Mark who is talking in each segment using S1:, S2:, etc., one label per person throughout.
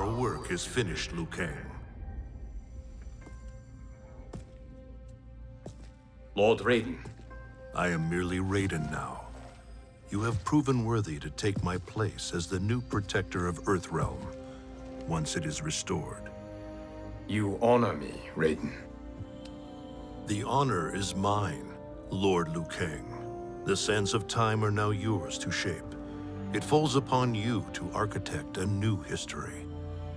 S1: Our work is finished, Liu Kang.
S2: Lord Raiden,
S1: I am merely Raiden now. You have proven worthy to take my place as the new protector of Earthrealm, once it is restored.
S2: you honor me, Raiden.
S1: The honor is mine, Lord Liu Kang. The sands of time are now yours to shape. It falls upon you to architect a new history.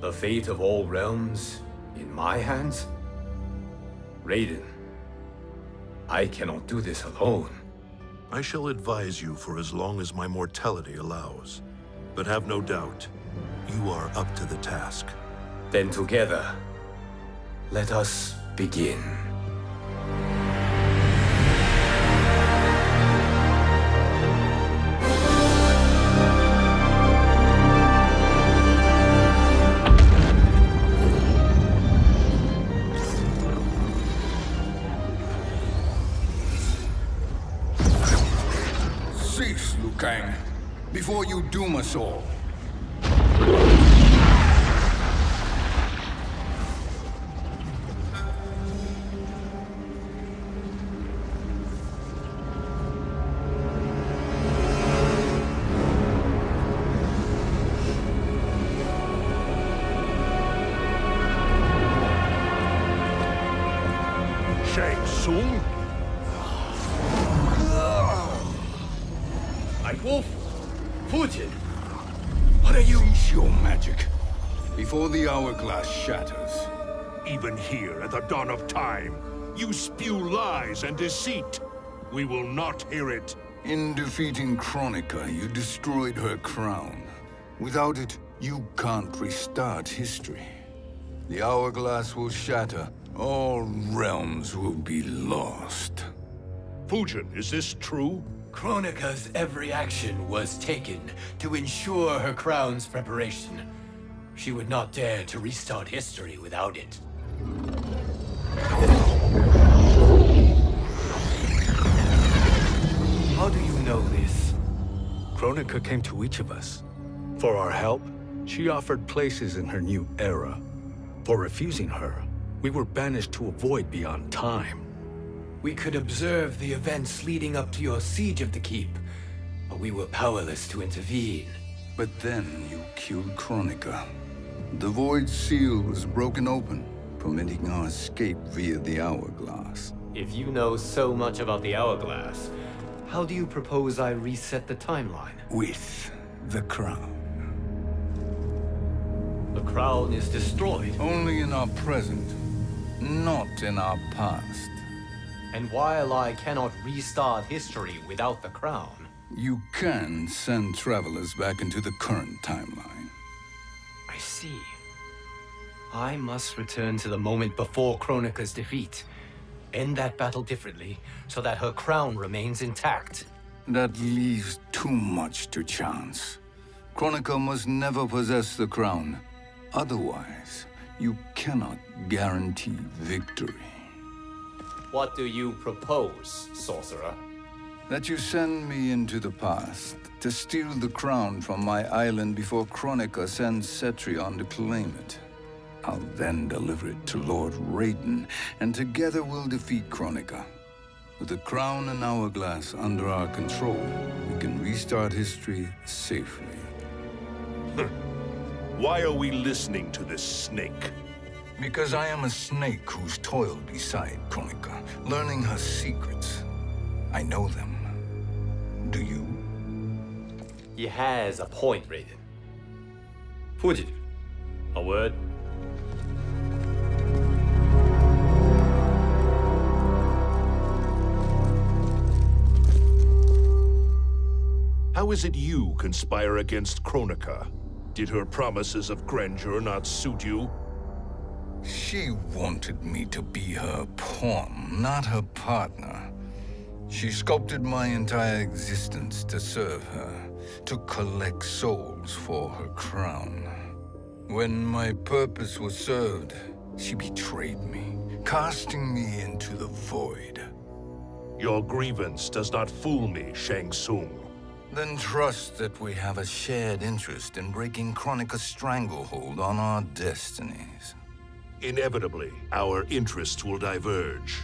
S2: The fate of all realms in my hands? Raiden, I cannot do this alone.
S1: I shall advise you for as long as my mortality allows. But have no doubt, you are up to the task.
S2: Then together, let us begin.
S3: Cease, Liu Kang, before you doom us all.
S1: Shang Tsung?
S2: Wolf, Fujin, what are you?
S3: Cease your magic, before the hourglass shatters.
S4: Even here at the dawn of time, you spew lies and deceit. We will not hear it.
S3: In defeating Kronika, you destroyed her crown. Without it, you can't restart history. The hourglass will shatter. All realms will be lost.
S4: Fujin, is this true?
S2: Kronika's every action was taken to ensure her crown's preparation. She would not dare to restart history without it. How do you know this?
S5: Kronika came to each of us. For our help, she offered places in her new era. For refusing her, we were banished to a void beyond time.
S2: We could observe the events leading up to your siege of the keep, but we were powerless to intervene.
S3: But then you killed Kronika. The void seal was broken open, permitting our escape via the hourglass.
S2: If you know so much about the hourglass, how do you propose I reset the timeline?
S3: With the crown.
S2: The crown is destroyed.
S3: Only in our present, not in our past.
S2: And while I cannot restart history without the crown,
S3: You can send travelers back into the current timeline.
S2: I see. I must return to the moment before Kronika's defeat. End that battle differently, so that her crown remains intact.
S3: That leaves too much to chance. Kronika must never possess the crown. Otherwise, you cannot guarantee victory.
S2: What do you propose, sorcerer?
S3: That you send me into the past to steal the crown from my island before Kronika sends Cetrion to claim it. I'll then deliver it to Lord Raiden, and together we'll defeat Kronika. With the crown and hourglass under our control, we can restart history safely.
S4: Why are we listening to this snake?
S3: Because I am a snake who's toiled beside Kronika, learning her secrets. I know them. Do you?
S2: He has a point, Raiden. Fujin, a word?
S4: How is it you conspire against Kronika? Did her promises of grandeur not suit you?
S3: She wanted me to be her pawn, not her partner. She sculpted my entire existence to serve her, to collect souls for her crown. When my purpose was served, she betrayed me, casting me into the void.
S4: Your grievance does not fool me, Shang Tsung.
S3: Then trust that we have a shared interest in breaking Kronika's stranglehold on our destinies.
S4: Inevitably, our interests will diverge.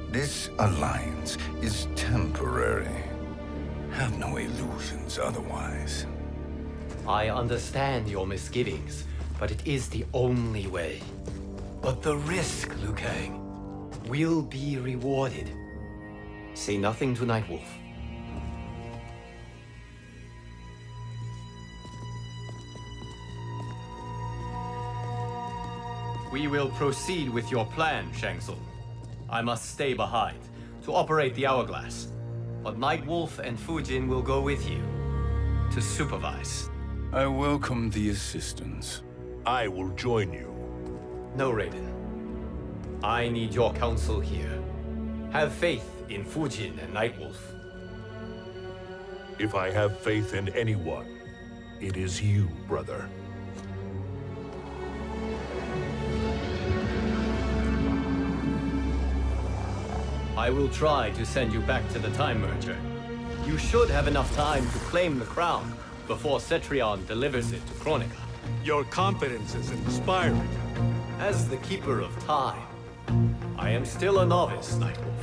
S3: This alliance is temporary. Have no illusions otherwise.
S2: I understand your misgivings, but it is the only way. But the risk, Liu Kang, will be rewarded. Say nothing to Nightwolf. We will proceed with your plan, Shang Tsung. I must stay behind to operate the hourglass. But Nightwolf and Fujin will go with you to supervise.
S3: I welcome the assistance.
S4: I will join you.
S2: No, Raiden. I need your counsel here. Have faith in Fujin and Nightwolf.
S4: If I have faith in anyone, it is you, brother.
S2: I will try to send you back to the Time Merger. You should have enough time to claim the crown before Cetrion delivers it to Kronika.
S5: Your confidence is inspiring.
S2: As the Keeper of Time, I am still a novice, Nightwolf.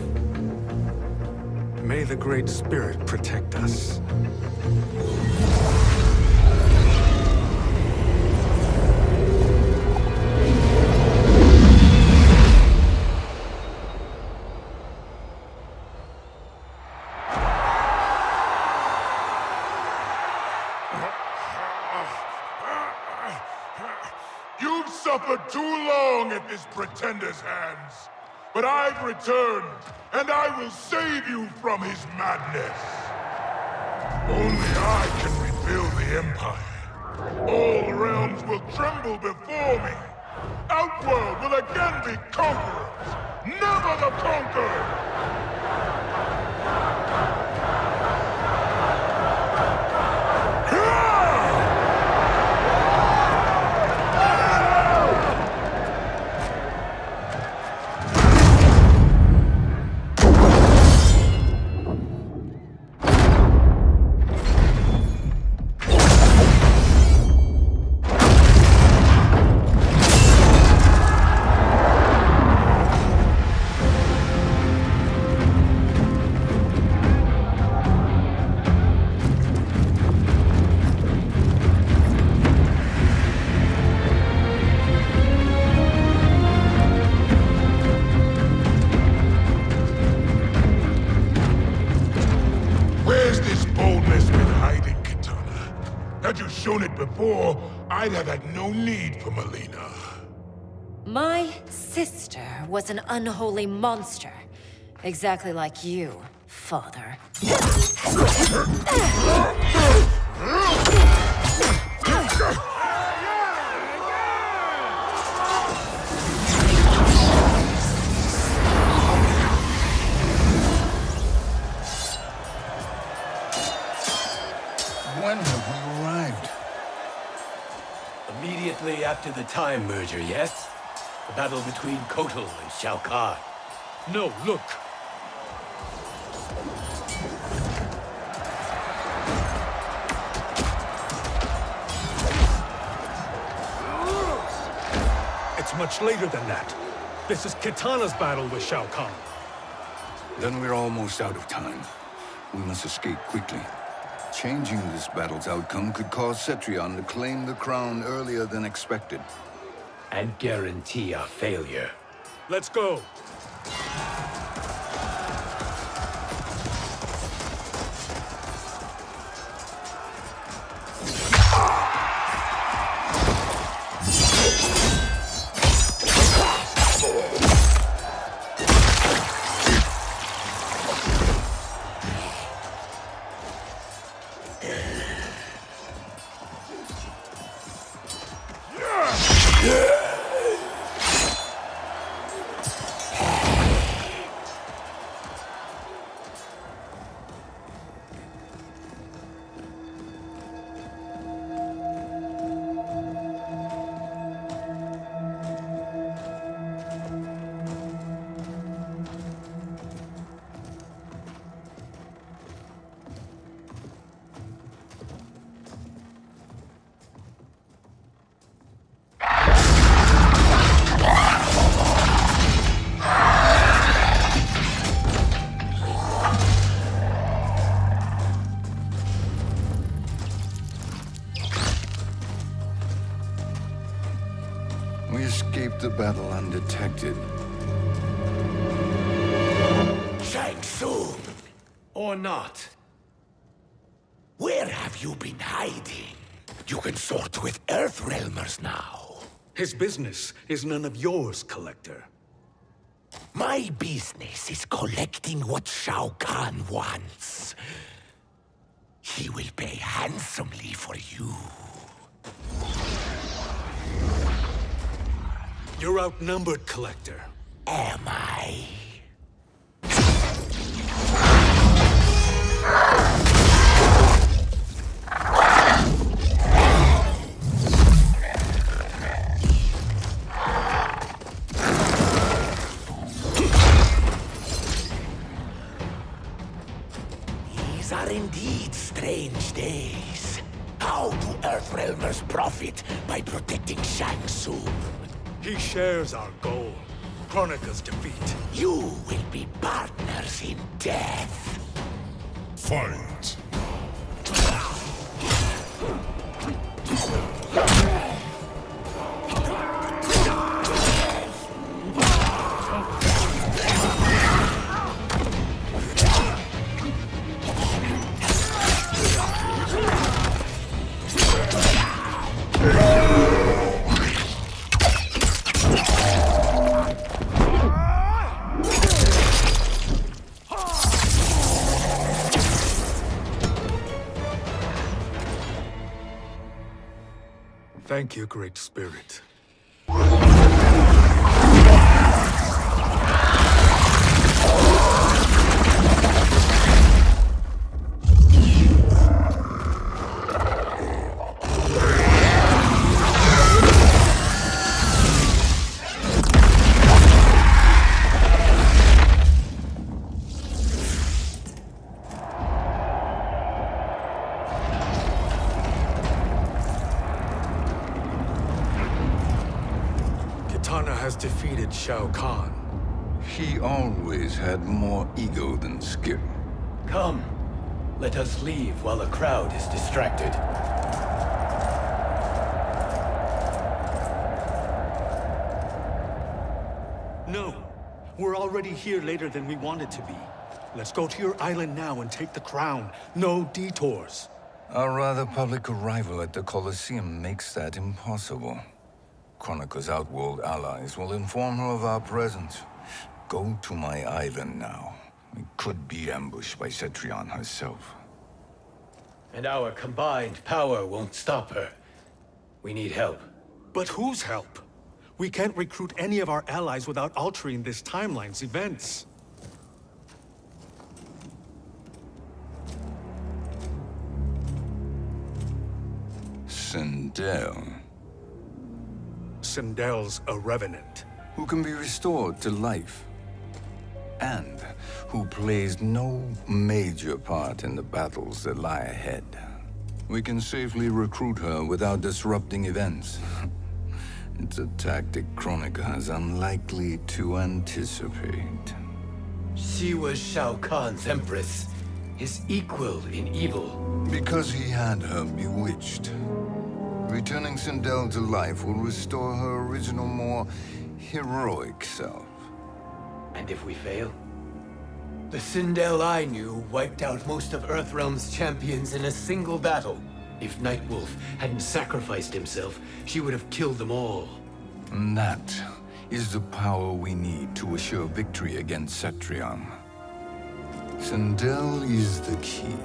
S5: May the Great Spirit protect us.
S6: You've suffered too long at this pretender's hands. But I've returned, and I will save you from his madness. Only I can rebuild the Empire. All realms will tremble before me. Outworld will again be conquerors, never the conquered! Before, I'd have had no need for Melina.
S7: My sister was an unholy monster. Exactly like you, father.
S3: When have we arrived?
S2: Immediately after the Time Merger, yes? The battle between Kotal and Shao Kahn.
S5: No, look. It's much later than that. This is Kitana's battle with Shao Kahn.
S3: Then we're almost out of time. We must escape quickly. Changing this battle's outcome could cause Cetrion to claim the crown earlier than expected.
S2: And guarantee our failure.
S5: Let's go.
S3: We escaped the battle undetected.
S8: Shang Tsung,
S2: Or not.
S8: where have you been hiding? You can sort with Earthrealmers now.
S5: His business is none of yours, Collector.
S8: My business is collecting what Shao Kahn wants. He will pay handsomely for you.
S5: You're outnumbered, Collector.
S8: Am I? These are indeed strange days. How do Earthrealmers profit by protecting Shang Tsung?
S5: He shares our goal. Kronika's defeat.
S8: You will be partners in death.
S6: Fight!
S5: Thank you, Great Spirit. Kitana has defeated Shao Kahn.
S3: He always had more ego than skill.
S2: Come, let us leave while the crowd is distracted.
S5: No, we're already here later than we wanted to be. Let's go to your island now and take the crown. No detours.
S3: Our rather public arrival at the Colosseum makes that impossible. Kronika's outworld allies will inform her of our presence. Go to my island now. We could be ambushed by Cetrion herself.
S2: And our combined power won't stop her. We need help.
S5: But whose help? We can't recruit any of our allies without altering this timeline's events.
S3: Sindel,
S5: Sindel's a revenant.
S3: who can be restored to life, and who plays no major part in the battles that lie ahead. We can safely recruit her without disrupting events. It's a tactic Kronika is unlikely to anticipate.
S2: She was Shao Kahn's empress, his equal in evil.
S3: Because he had her bewitched. Returning Sindel to life will restore her original, more heroic self.
S2: And if we fail? The Sindel I knew wiped out most of Earthrealm's champions in a single battle. If Nightwolf hadn't sacrificed himself, she would have killed them all.
S3: And that is the power we need to assure victory against Cetrion. Sindel is the key.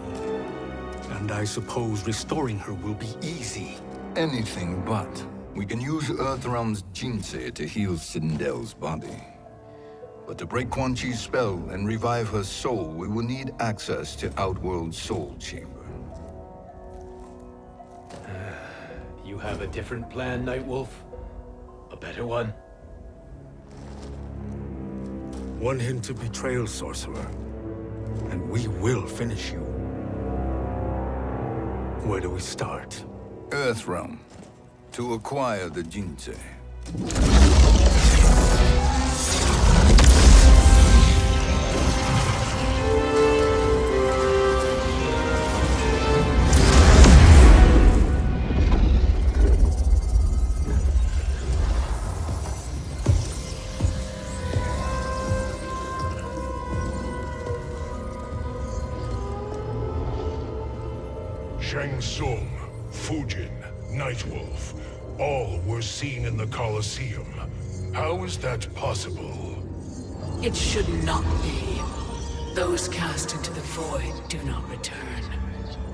S5: And I suppose restoring her will be easy.
S3: Anything but. We can use Earthrealm's Jinsei to heal Sindel's body. But to break Quan Chi's spell and revive her soul, we will need access to Outworld's Soul Chamber.
S2: You have a different plan, Nightwolf? A better one?
S5: One hint of betrayal, sorcerer, and we will finish you. Where do we start?
S3: Earthrealm. To acquire the Jinsei.
S6: Shang Tsung, Fujin, Nightwolf, all were seen in the Colosseum. How is that possible?
S9: It should not be. Those cast into the void do not return.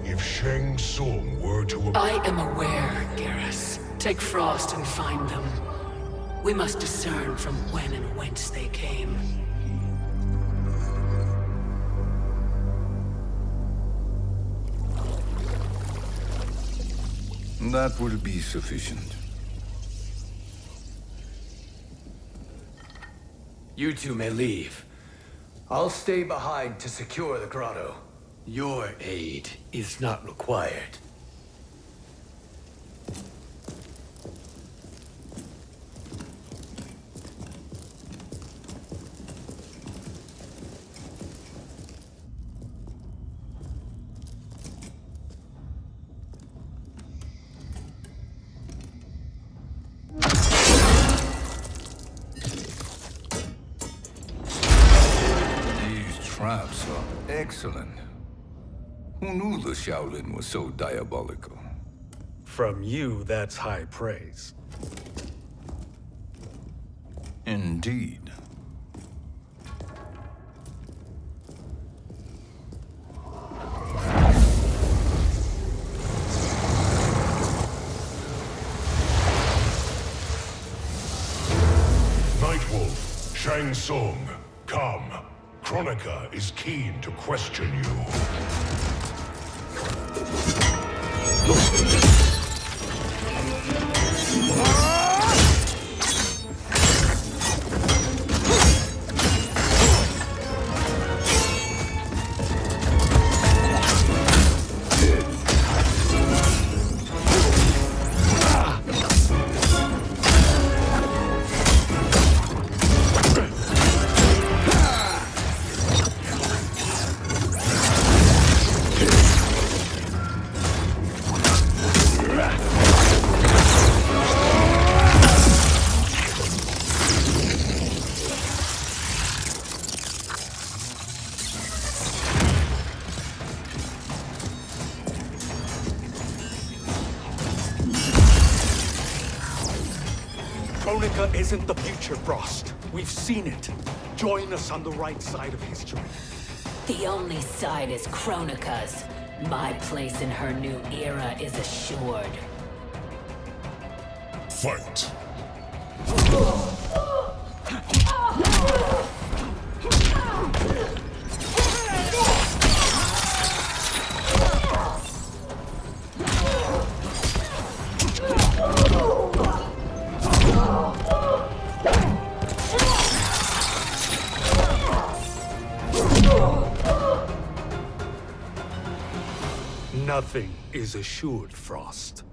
S6: If Shang Tsung were to...
S9: I am aware, Garrus. Take Frost and find them. We must discern from when and whence they came.
S3: That will be sufficient.
S2: You two may leave. I'll stay behind to secure the grotto. Your aid is not required.
S3: Traps are excellent. Who knew the Shaolin was so diabolical?
S5: From you, that's high praise.
S3: Indeed.
S6: Nightwolf, Shang Tsung, come. Kronika is keen to question you.
S5: Kronika isn't the future, Frost. We've seen it. Join us on the right side of history.
S10: The only side is Kronika's. My place in her new era is assured.
S6: Fight!
S5: Nothing is assured, Frost.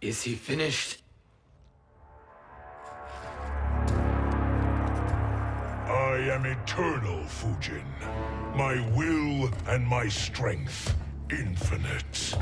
S2: Is he finished?
S6: I am eternal, Fujin. My will and my strength, infinite.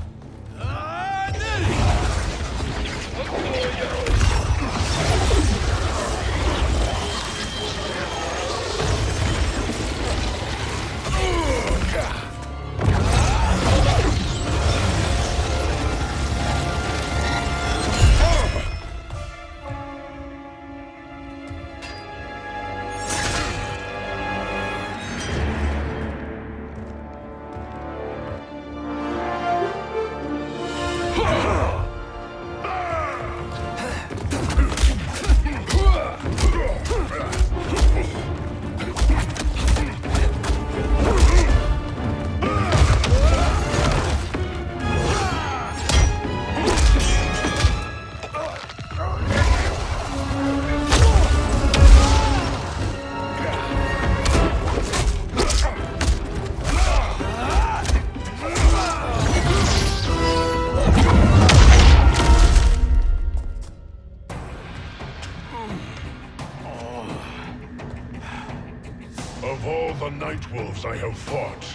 S6: Of all the Nightwolves I have fought,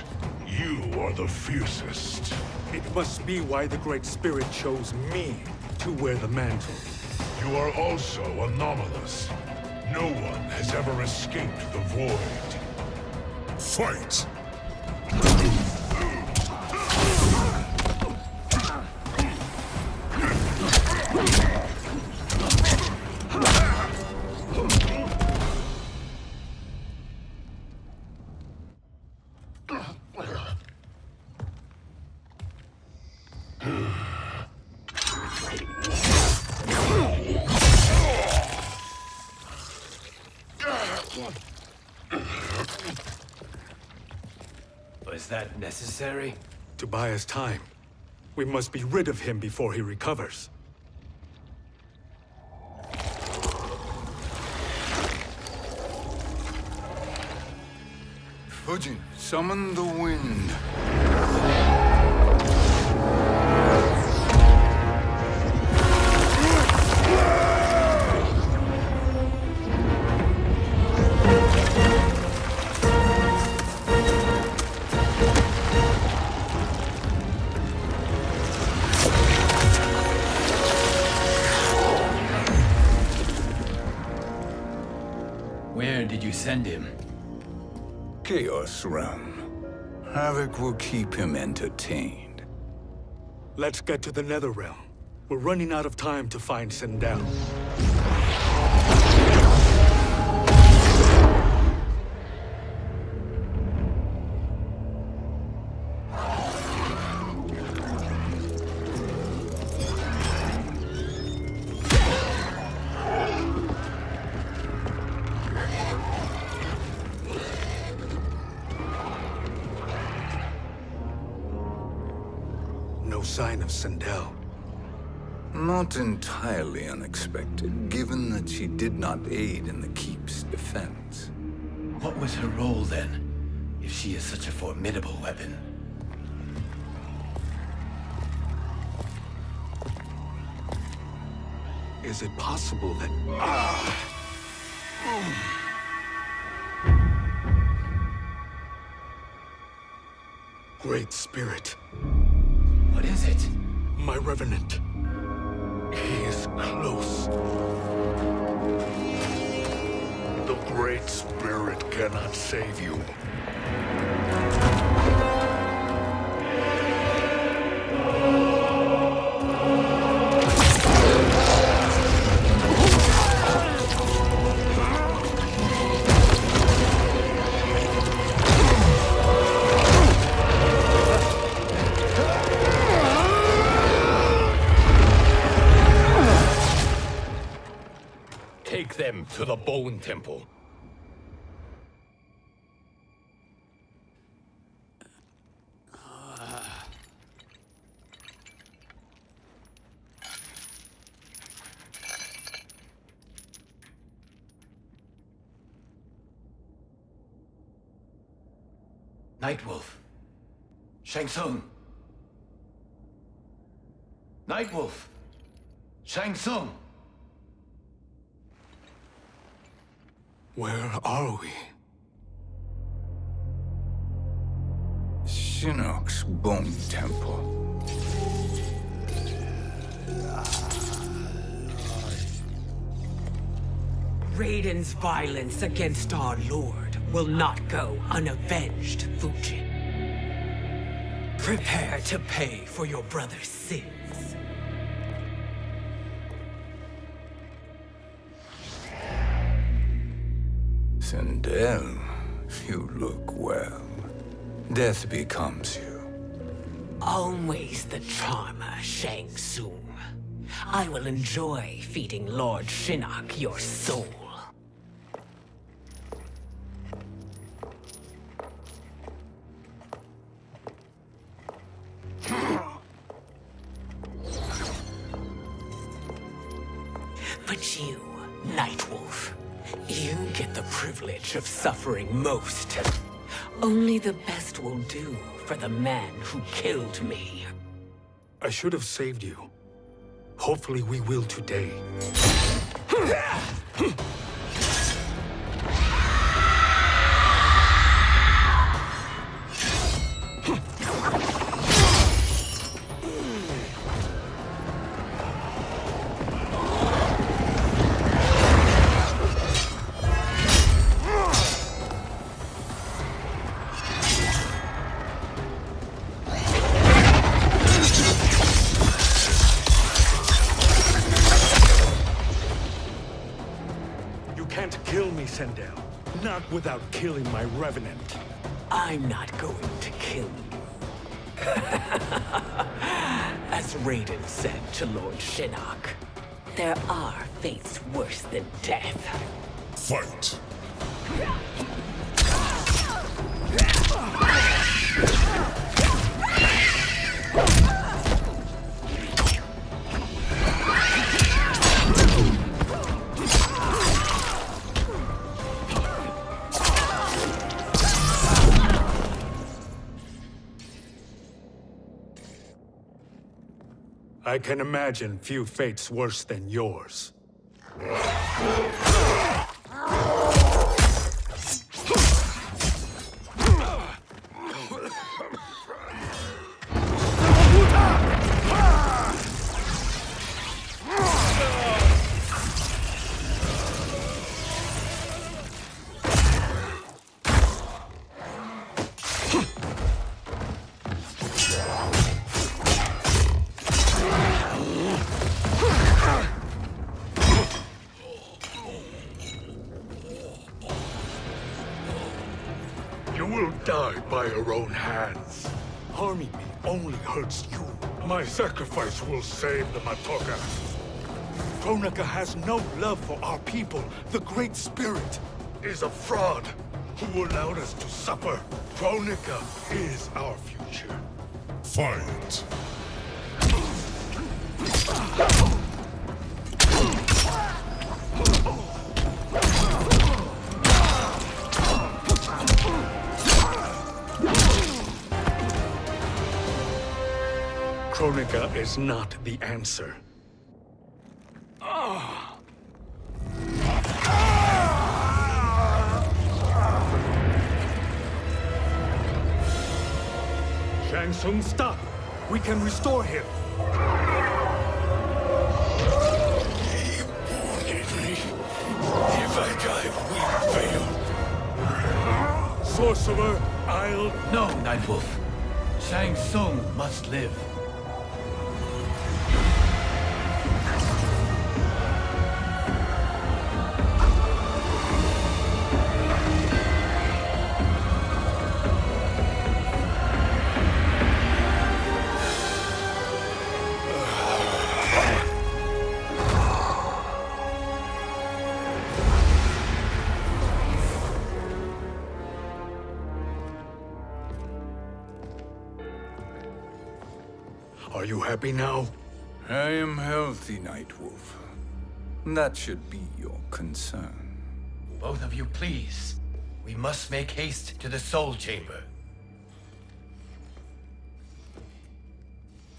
S6: you are the fiercest.
S5: It must be why the Great Spirit chose me to wear the mantle.
S6: You are also anomalous. No one has ever escaped the void. Fight!
S2: Was that necessary?
S5: To buy us time. We must be rid of him before he recovers.
S3: Fujin, summon the wind.
S2: Where did you send him?
S3: Chaos Realm. Havoc will keep him entertained.
S5: Let's get to the Netherrealm. We're running out of time to find Sindel. No sign of Sindel.
S3: Not entirely unexpected, given that she did not aid in the Keep's defense.
S2: What was her role then, if she is such a formidable weapon?
S5: Is it possible that... Great Spirit.
S2: What is it?
S5: My Revenant. He is close.
S6: The Great Spirit cannot save you.
S2: Take them to the Bone Temple. Nightwolf. Shang Tsung. Nightwolf. Shang Tsung.
S5: Where are we?
S3: Shinnok's Bone Temple.
S9: Raiden's violence against our lord will not go unavenged, Fujin. Prepare to pay for your brother's sins.
S3: Sindel, you look well. Death becomes you.
S9: Always the charmer, Shang Tsung. I will enjoy feeding Lord Shinnok your soul. But you, Nightwolf, you get the privilege of suffering most. Only the best will do for the man who killed me.
S5: I should have saved you. Hopefully we will today. without killing my revenant.
S9: I'm not going to kill you. As Raiden said to Lord Shinnok, there are fates worse than death.
S6: Fight!
S5: I can imagine few fates worse than yours.
S6: You will die by your own hands.
S5: Harming me only hurts you.
S6: My sacrifice will save the Matoka.
S5: Kronika has no love for our people. The Great Spirit
S6: Is a fraud who allowed us to suffer. Kronika is our future. Fight!
S5: Kronika is not the answer. Shang Tsung, stop! We can restore him.
S6: If I die, we fail.
S5: Sorcerer, I'll...
S2: No, Nightwolf. Shang Tsung must live.
S5: Are you happy now?
S3: I am healthy, Nightwolf. That should be your concern.
S2: Both of you, please. We must make haste to the Soul Chamber.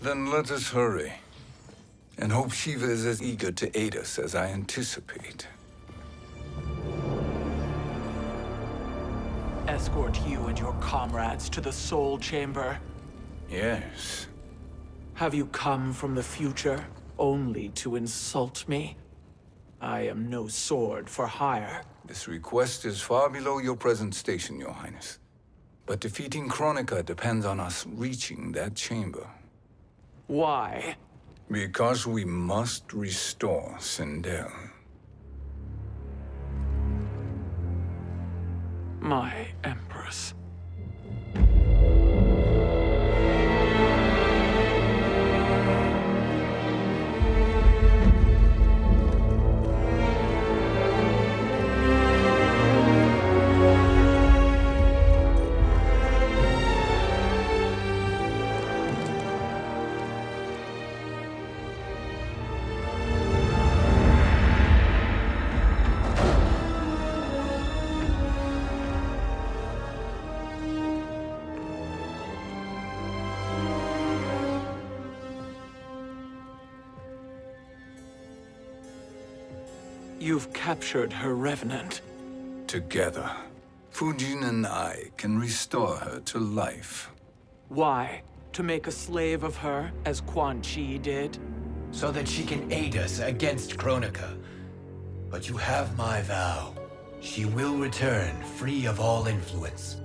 S3: Then let us hurry. And hope Shiva is as eager to aid us as I anticipate.
S11: Escort you and your comrades to the Soul Chamber.
S3: Yes.
S11: Have you come from the future only to insult me? I am no sword for hire.
S3: This request is far below your present station, Your Highness. But defeating Kronika depends on us reaching that chamber.
S11: Why?
S3: Because we must restore Sindel.
S11: My Empress. You've captured her revenant.
S3: Together, Fujin and I can restore her to life.
S11: Why? To make a slave of her, as Quan Chi did?
S2: So that she can aid us against Kronika. But you have my vow. She will return free of all influence.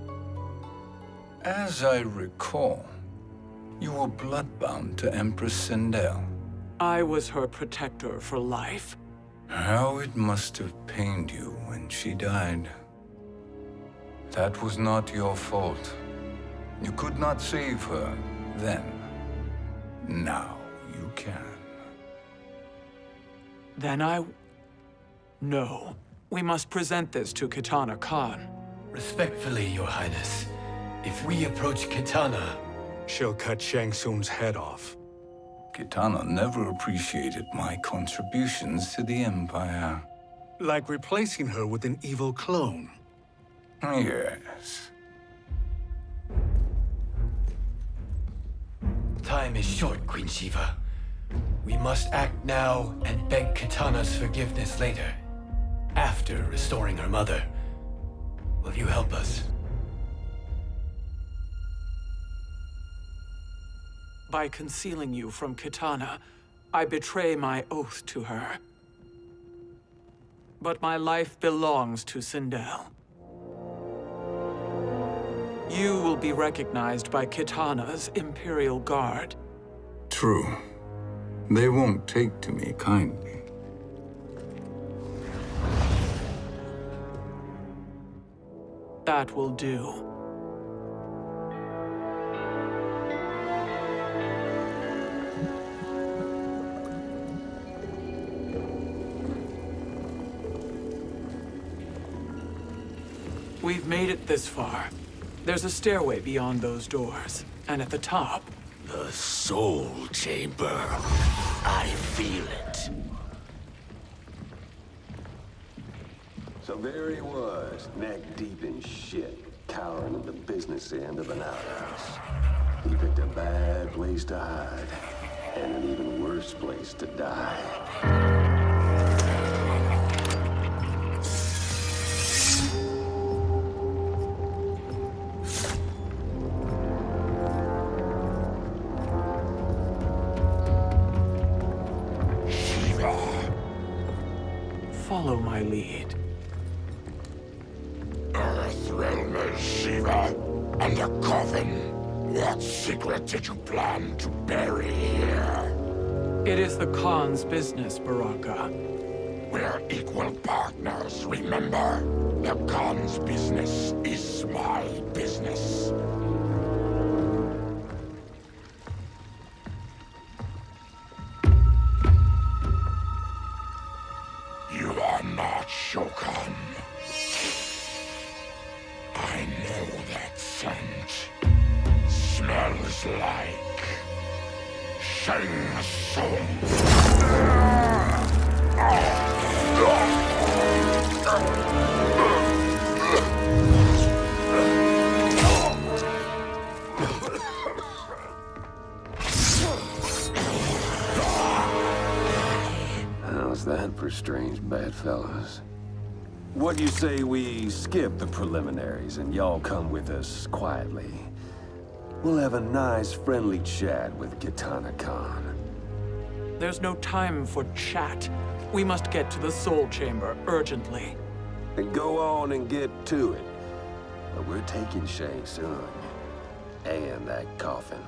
S3: As I recall, you were bloodbound to Empress Sindel.
S11: I was her protector for life.
S3: How it must have pained you when she died. That was not your fault. You could not save her then. Now you can.
S11: Then No. We must present this to Kitana Khan.
S2: Respectfully, Your Highness, if we approach Kitana,
S5: She'll cut Shang Tsung's head off.
S3: Kitana never appreciated my contributions to the Empire.
S5: Like replacing her with an evil clone.
S3: Yes.
S2: time is short, Queen Shiva. We must act now and beg Kitana's forgiveness later, after restoring her mother. Will you help us?
S11: By concealing you from Kitana, I betray my oath to her. But my life belongs to Sindel. You will be recognized by Kitana's Imperial Guard.
S3: True. They won't take to me kindly.
S11: That will do. We've made it this far. There's a stairway beyond those doors, and at the top...
S8: The Soul Chamber. I feel it.
S12: So there he was, neck deep in shit, cowering at the business end of an outhouse. He picked a bad place to hide, and an even worse place to die.
S11: Follow my lead.
S8: Earthrealm is Shiva, and a coffin. What secret did you plan to bury here?
S11: It is the Khan's business, Baraka.
S8: We're equal partners, remember? The Khan's business is my business. You are not Shokan. I know that scent. Smells like Shang Tsung.
S12: How's that for strange bedfellows? What do you say we skip the preliminaries and y'all come with us quietly? We'll have a nice, friendly chat with Kitana Khan.
S11: There's no time for chat. We must get to the Soul Chamber urgently.
S12: And go on and get to it. But we're taking Shang Tsung. And that coffin.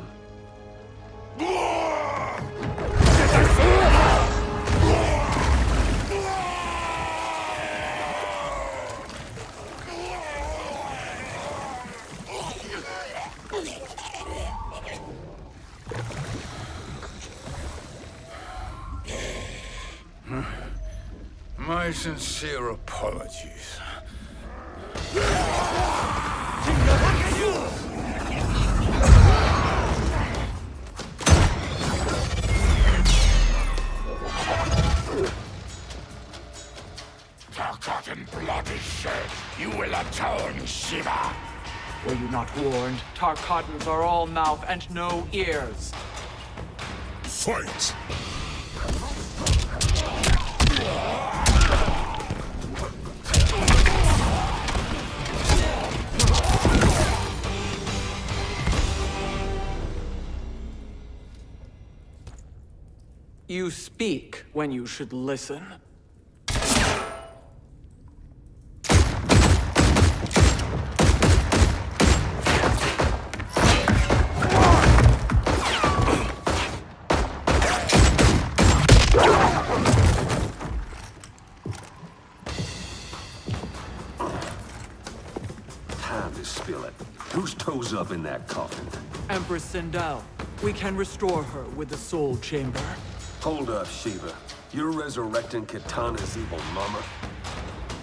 S3: My sincere apologies.
S8: Tarkatan blood is shed. You will atone, Shiva.
S11: Were you not warned? Tarkatans are all mouth and no ears.
S6: Fight!
S11: You speak when you should listen.
S12: to spill it. Whose toes up in that coffin?
S11: Empress Sindel. We can restore her with the soul chamber.
S12: Hold up, Shiva. You're resurrecting Kitana's evil mama?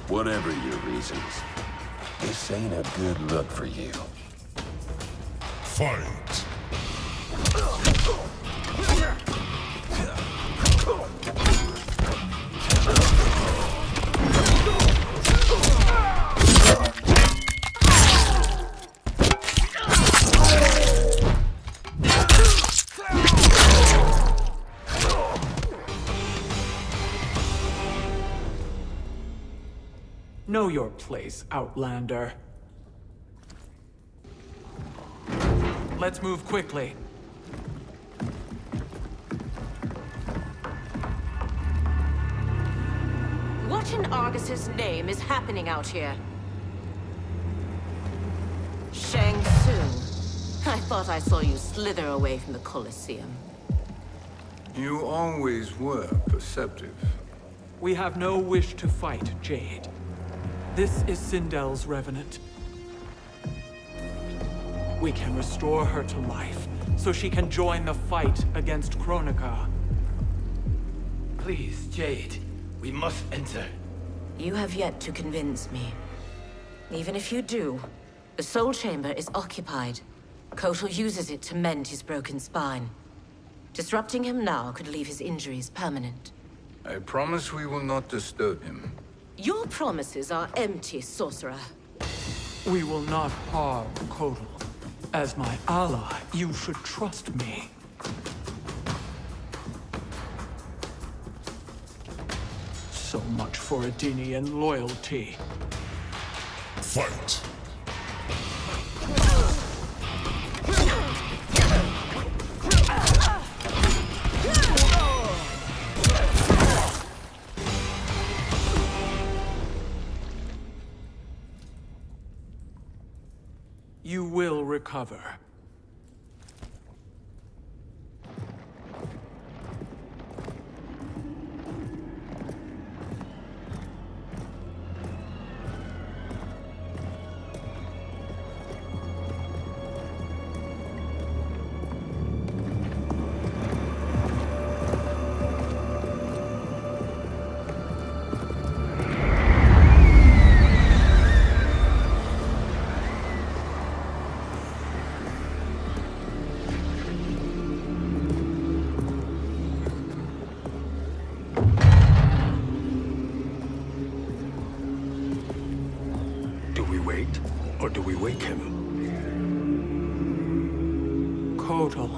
S12: Whatever your reasons, this ain't a good look for you.
S6: Fight!
S11: Know your place, Outlander. Let's move quickly.
S7: What in Argus's name is happening out here? Shang Tsung. I thought I saw you slither away from the Colosseum.
S3: You always were perceptive.
S11: We have no wish to fight, Jade. This is Sindel's revenant. We can restore her to life, so she can join the fight against Kronika.
S2: Please, Jade, we must enter.
S7: You have yet to convince me. Even if you do, the soul chamber is occupied. Kotal uses it to mend his broken spine. Disrupting him now could leave his injuries permanent.
S3: I promise we will not disturb him.
S7: Your promises are empty, sorcerer.
S11: We will not harm Kotal. As my ally, you should trust me. So much for Adenian loyalty.
S6: Fight!
S11: You will recover.
S5: Or do we wake him?
S11: Kotal.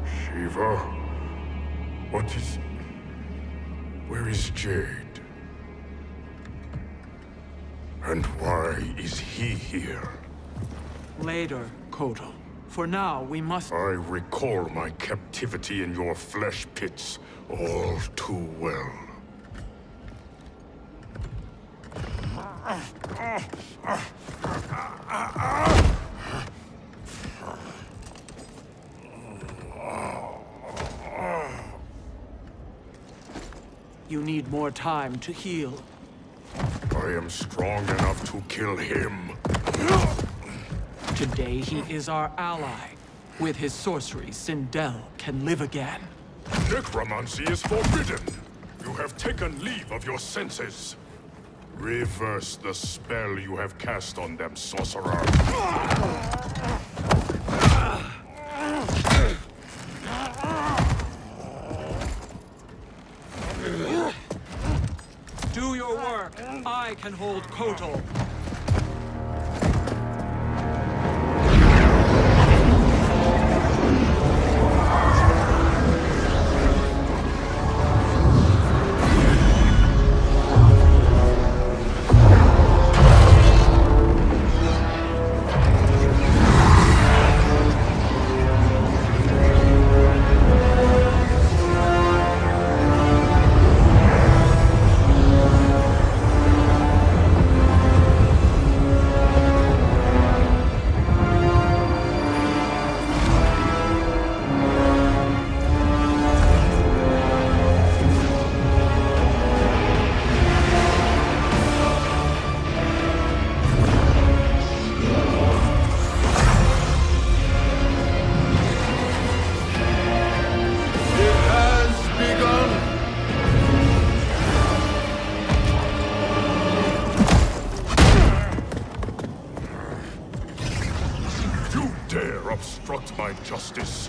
S6: Shiva? What is... Where is Jade? And why is he here?
S11: Later, Kotal. For now, we must...
S6: I recall my captivity in your flesh pits all too well.
S11: You need more time to heal.
S6: I am strong enough to kill him.
S11: Today, he is our ally. With his sorcery, Sindel can live again.
S6: Necromancy is forbidden. You have taken leave of your senses. Reverse the spell you have cast on them, sorcerer.
S11: Do your work. I can hold Kotal.
S6: my justice.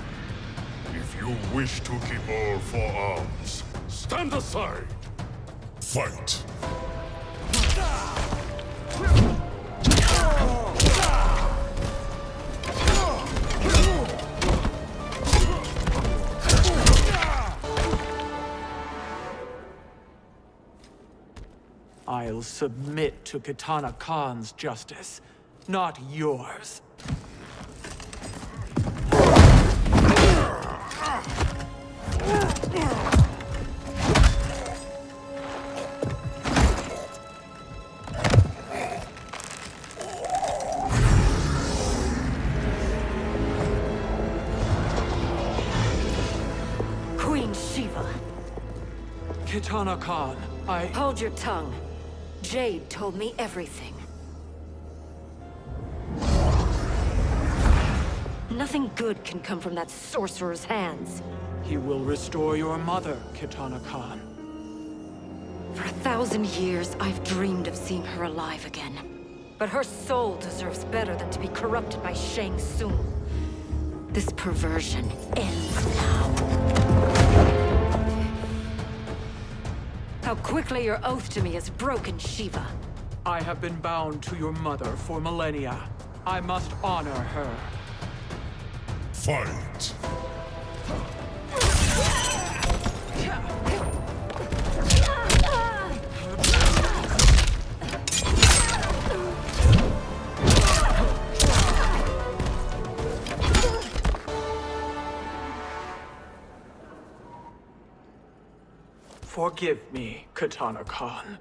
S6: If you wish to keep all four arms, stand aside. Fight.
S11: I'll submit to Kitana Khan's justice, not yours.
S10: Queen Shiva.
S11: Kitana Khan,
S10: Hold your tongue. Jade told me everything. Nothing good can come from that sorcerer's hands.
S11: He will restore your mother, Kitana Khan.
S10: For 1,000 years, I've dreamed of seeing her alive again. But her soul deserves better than to be corrupted by Shang Tsung. This perversion ends now. How quickly your oath to me is broken, Shiva.
S11: I have been bound to your mother for millennia. I must honor her.
S6: Fight.
S11: Forgive me, Kitana Khan.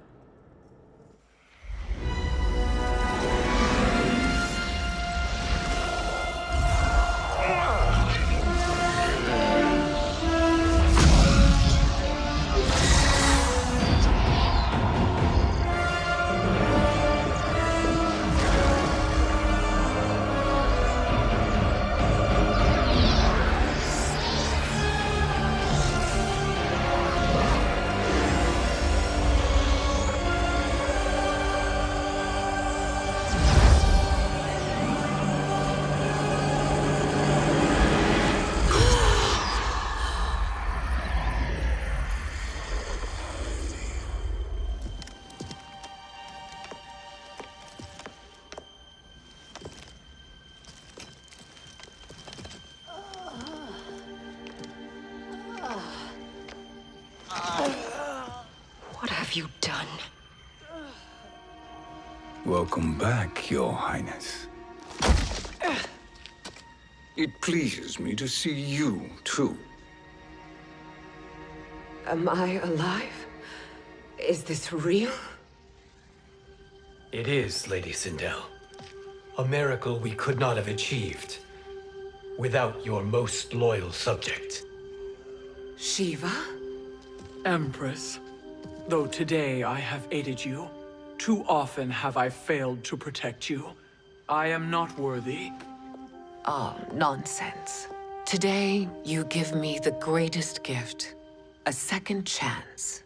S10: What have you done?
S3: Welcome back, Your Highness. It pleases me to see you, too.
S9: Am I alive? Is this real?
S2: It is, Lady Sindel. A miracle we could not have achieved without your most loyal subject.
S9: Shiva?
S11: Empress, though today I have aided you, too often have I failed to protect you. I am not worthy.
S9: Oh, nonsense. Today, you give me the greatest gift. A second chance.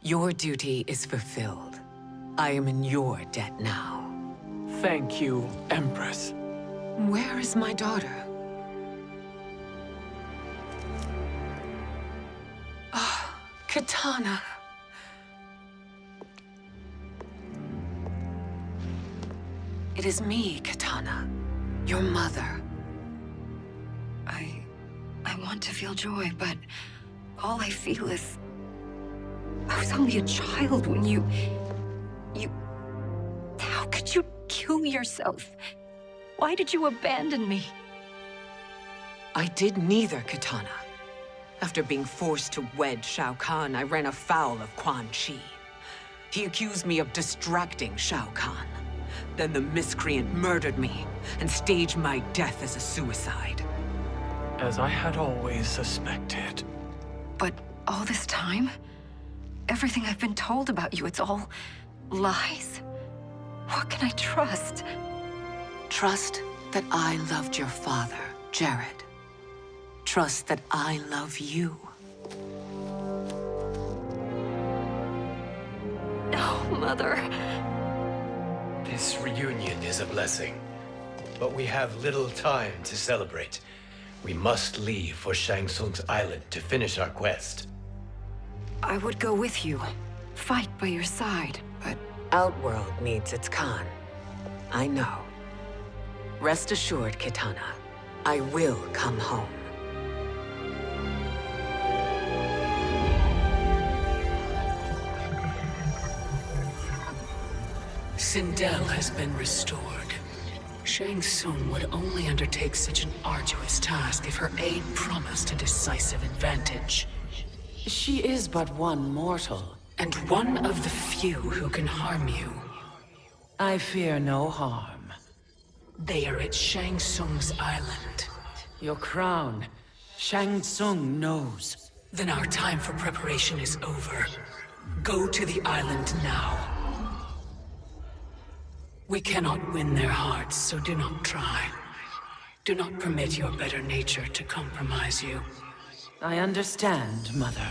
S9: Your duty is fulfilled. I am in your debt now.
S11: Thank you, Empress.
S9: Where is my daughter? Ah, Kitana. It is me, Kitana. Your mother.
S10: I want to feel joy, but all I feel is... I was only a child when you... How could you kill yourself? Why did you abandon me?
S9: I did neither, Kitana. After being forced to wed Shao Kahn, I ran afoul of Quan Chi. He accused me of distracting Shao Kahn. Then the miscreant murdered me and staged my death as a suicide.
S11: As I had always suspected.
S10: But all this time? Everything I've been told about you, it's all lies? What can I trust?
S9: Trust that I loved your father, Jared. Trust that I love you.
S10: No, Mother.
S2: This reunion is a blessing, but we have little time to celebrate. We must leave for Shang Tsung's island to finish our quest.
S10: I would go with you. Fight by your side, but...
S9: Outworld needs its Khan. I know. Rest assured, Kitana. I will come home.
S11: Sindel has been restored. Shang Tsung would only undertake such an arduous task if her aid promised a decisive advantage. She is but one mortal, and one of the few who can harm you. I fear no harm. They are at Shang Tsung's island. Your crown, Shang Tsung knows. Then our time for preparation is over. Go to the island now. We cannot win their hearts, so do not try. Do not permit your better nature to compromise you. I understand, Mother.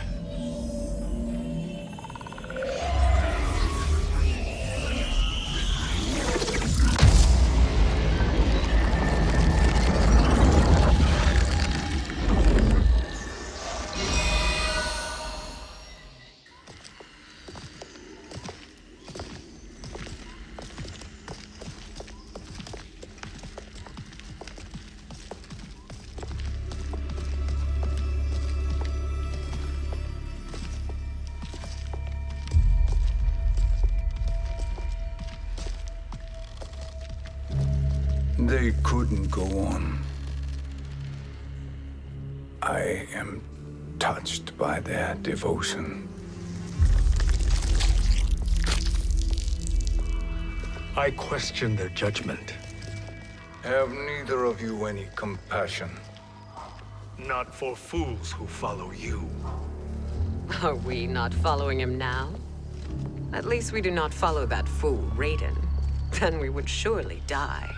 S3: They couldn't go on. I am touched by their devotion.
S5: I question their judgment.
S3: Have neither of you any compassion?
S5: Not for fools who follow you.
S9: Are we not following him now? At least we do not follow that fool, Raiden. Then we would surely die.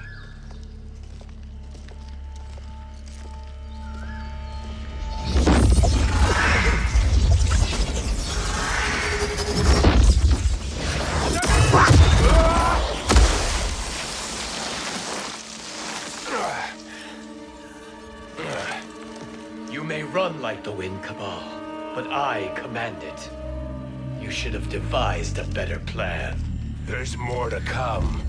S2: You may run like the wind, Cabal, but I command it. You should have devised a better plan.
S8: There's more to come.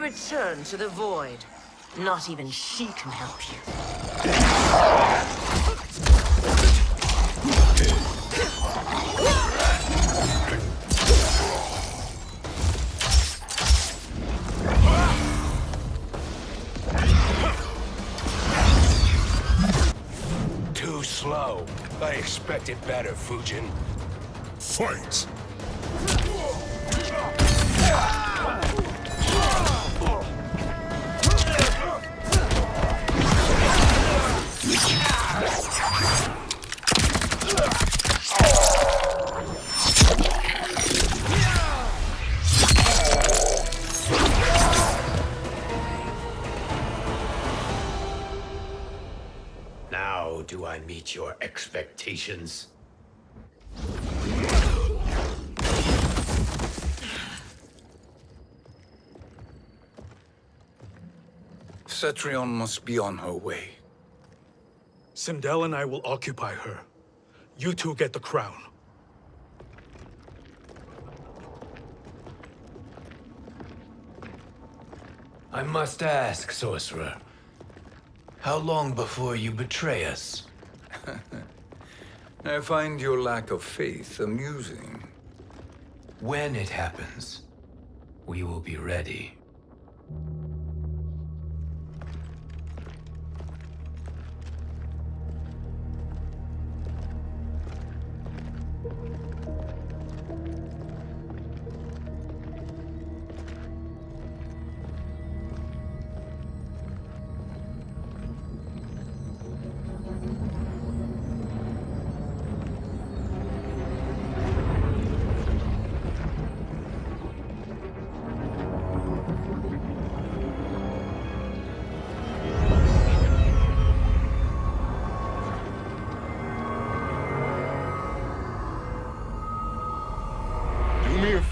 S7: Return to the void. Not even she can help you.
S8: Too slow. I expected better, Fujin.
S6: Fight!
S2: Now do I meet your expectations?
S3: Cetrion must be on her way.
S5: Sindel and I will occupy her. You two get the crown.
S2: I must ask, sorcerer. How long before you betray us?
S3: I find your lack of faith amusing.
S2: When it happens, we will be ready.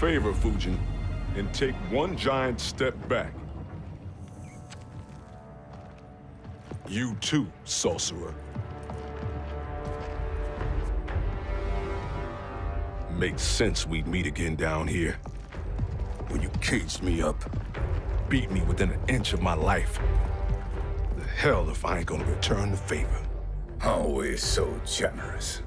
S6: favor, Fujin, and take one giant step back. You too, sorcerer. Makes sense we'd meet again down here. When you caged me up, beat me within an inch of my life. The hell if I ain't gonna return the favor.
S3: Always so generous.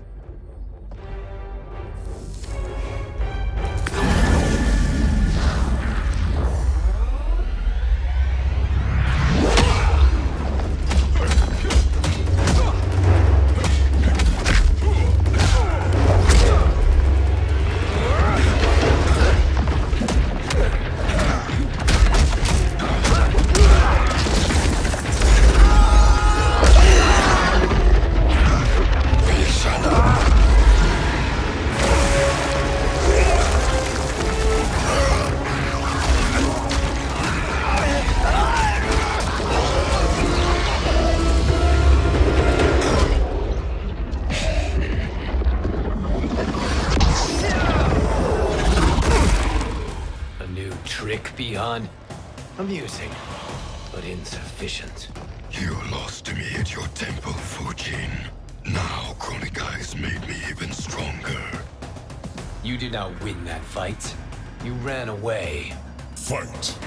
S2: Amusing, but insufficient.
S13: You lost to me at your temple, Fujin. Now Kronika has made me even stronger.
S2: You did not win that fight. You ran away.
S13: Fight!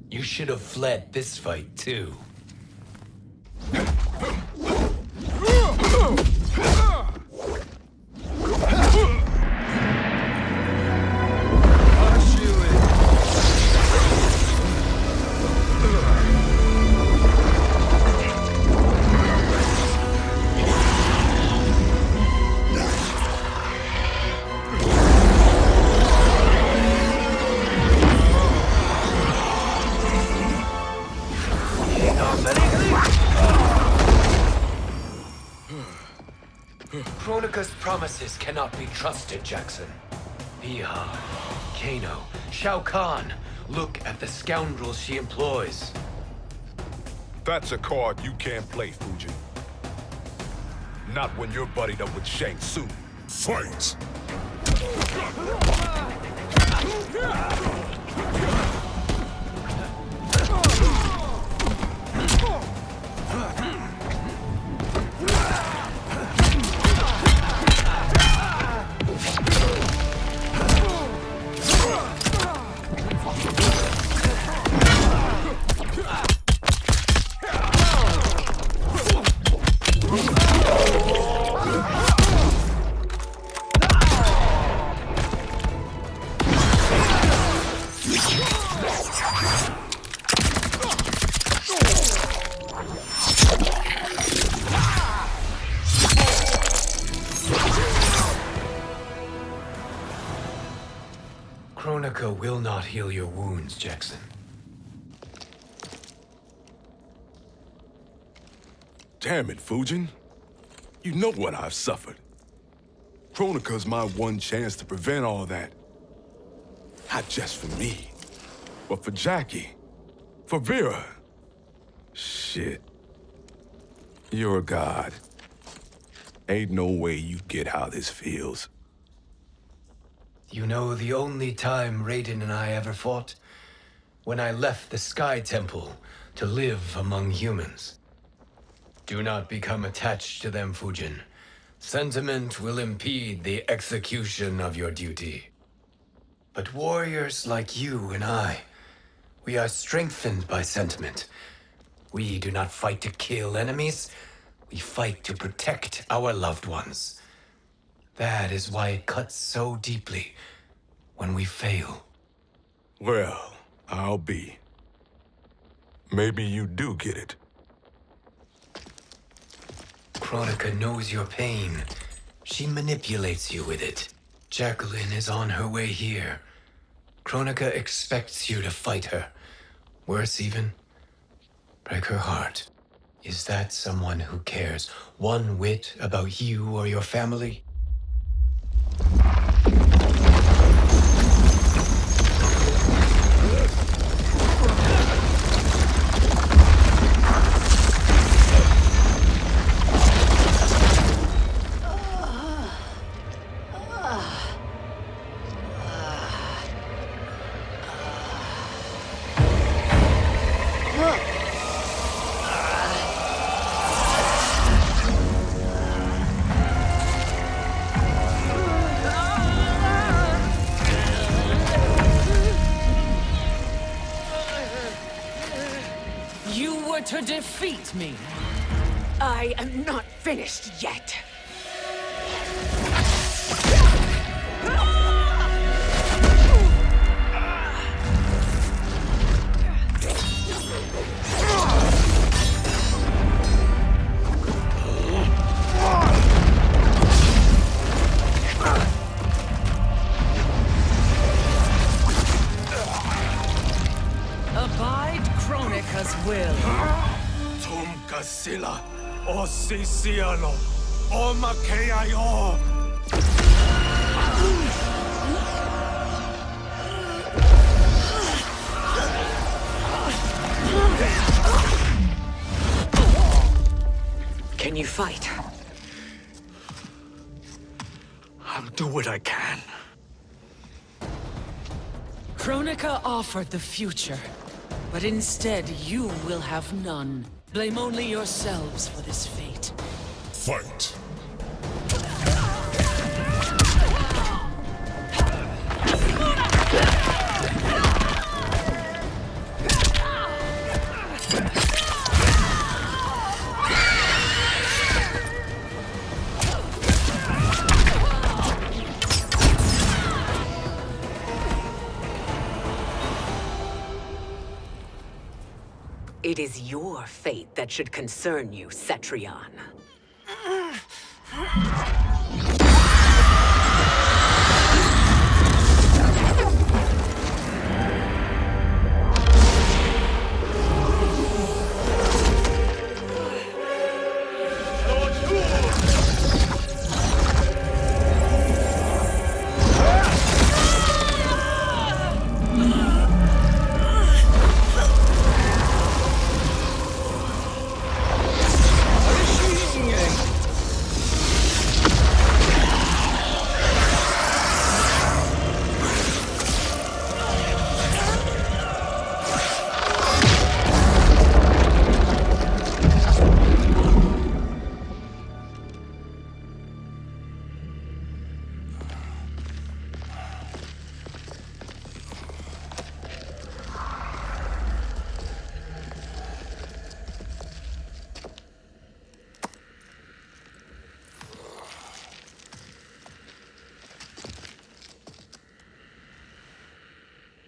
S2: You should have fled this fight, too. Kronika's promises cannot be trusted, Jackson. Biha, Kano, Shao Kahn. Look at the scoundrels she employs.
S6: That's a card you can't play, Fujin. Not when you're buddied up with Shang Tsung.
S13: Fight!
S2: Kronika will not heal your wounds, Jackson.
S6: Damn it, Fujin. You know what I've suffered. Kronika's my one chance to prevent all that. Not just for me, but for Jackie, for Vera. Shit. You're a god. Ain't no way you get how this feels.
S2: You know the only time Raiden and I ever fought? When I left the Sky Temple to live among humans. Do not become attached to them, Fujin. Sentiment will impede the execution of your duty. But warriors like you and I, we are strengthened by sentiment. We do not fight to kill enemies. We fight to protect our loved ones. That is why it cuts so deeply when we fail.
S6: Well, I'll be. Maybe you do get it.
S2: Kronika knows your pain. She manipulates you with it. Jacqueline is on her way here. Kronika expects you to fight her. Worse even, break her heart. Is that someone who cares one whit about you or your family?
S11: To defeat me.
S9: I am not finished yet.
S11: Abide Kronika's will.
S5: Sila, o sisialo, o makeayo.
S9: Can you fight?
S5: I'll do what I can.
S11: Kronika offered the future, but instead you will have none. Blame only yourselves for this fate.
S6: Fight!
S9: It is your fate that should concern you, Cetrion.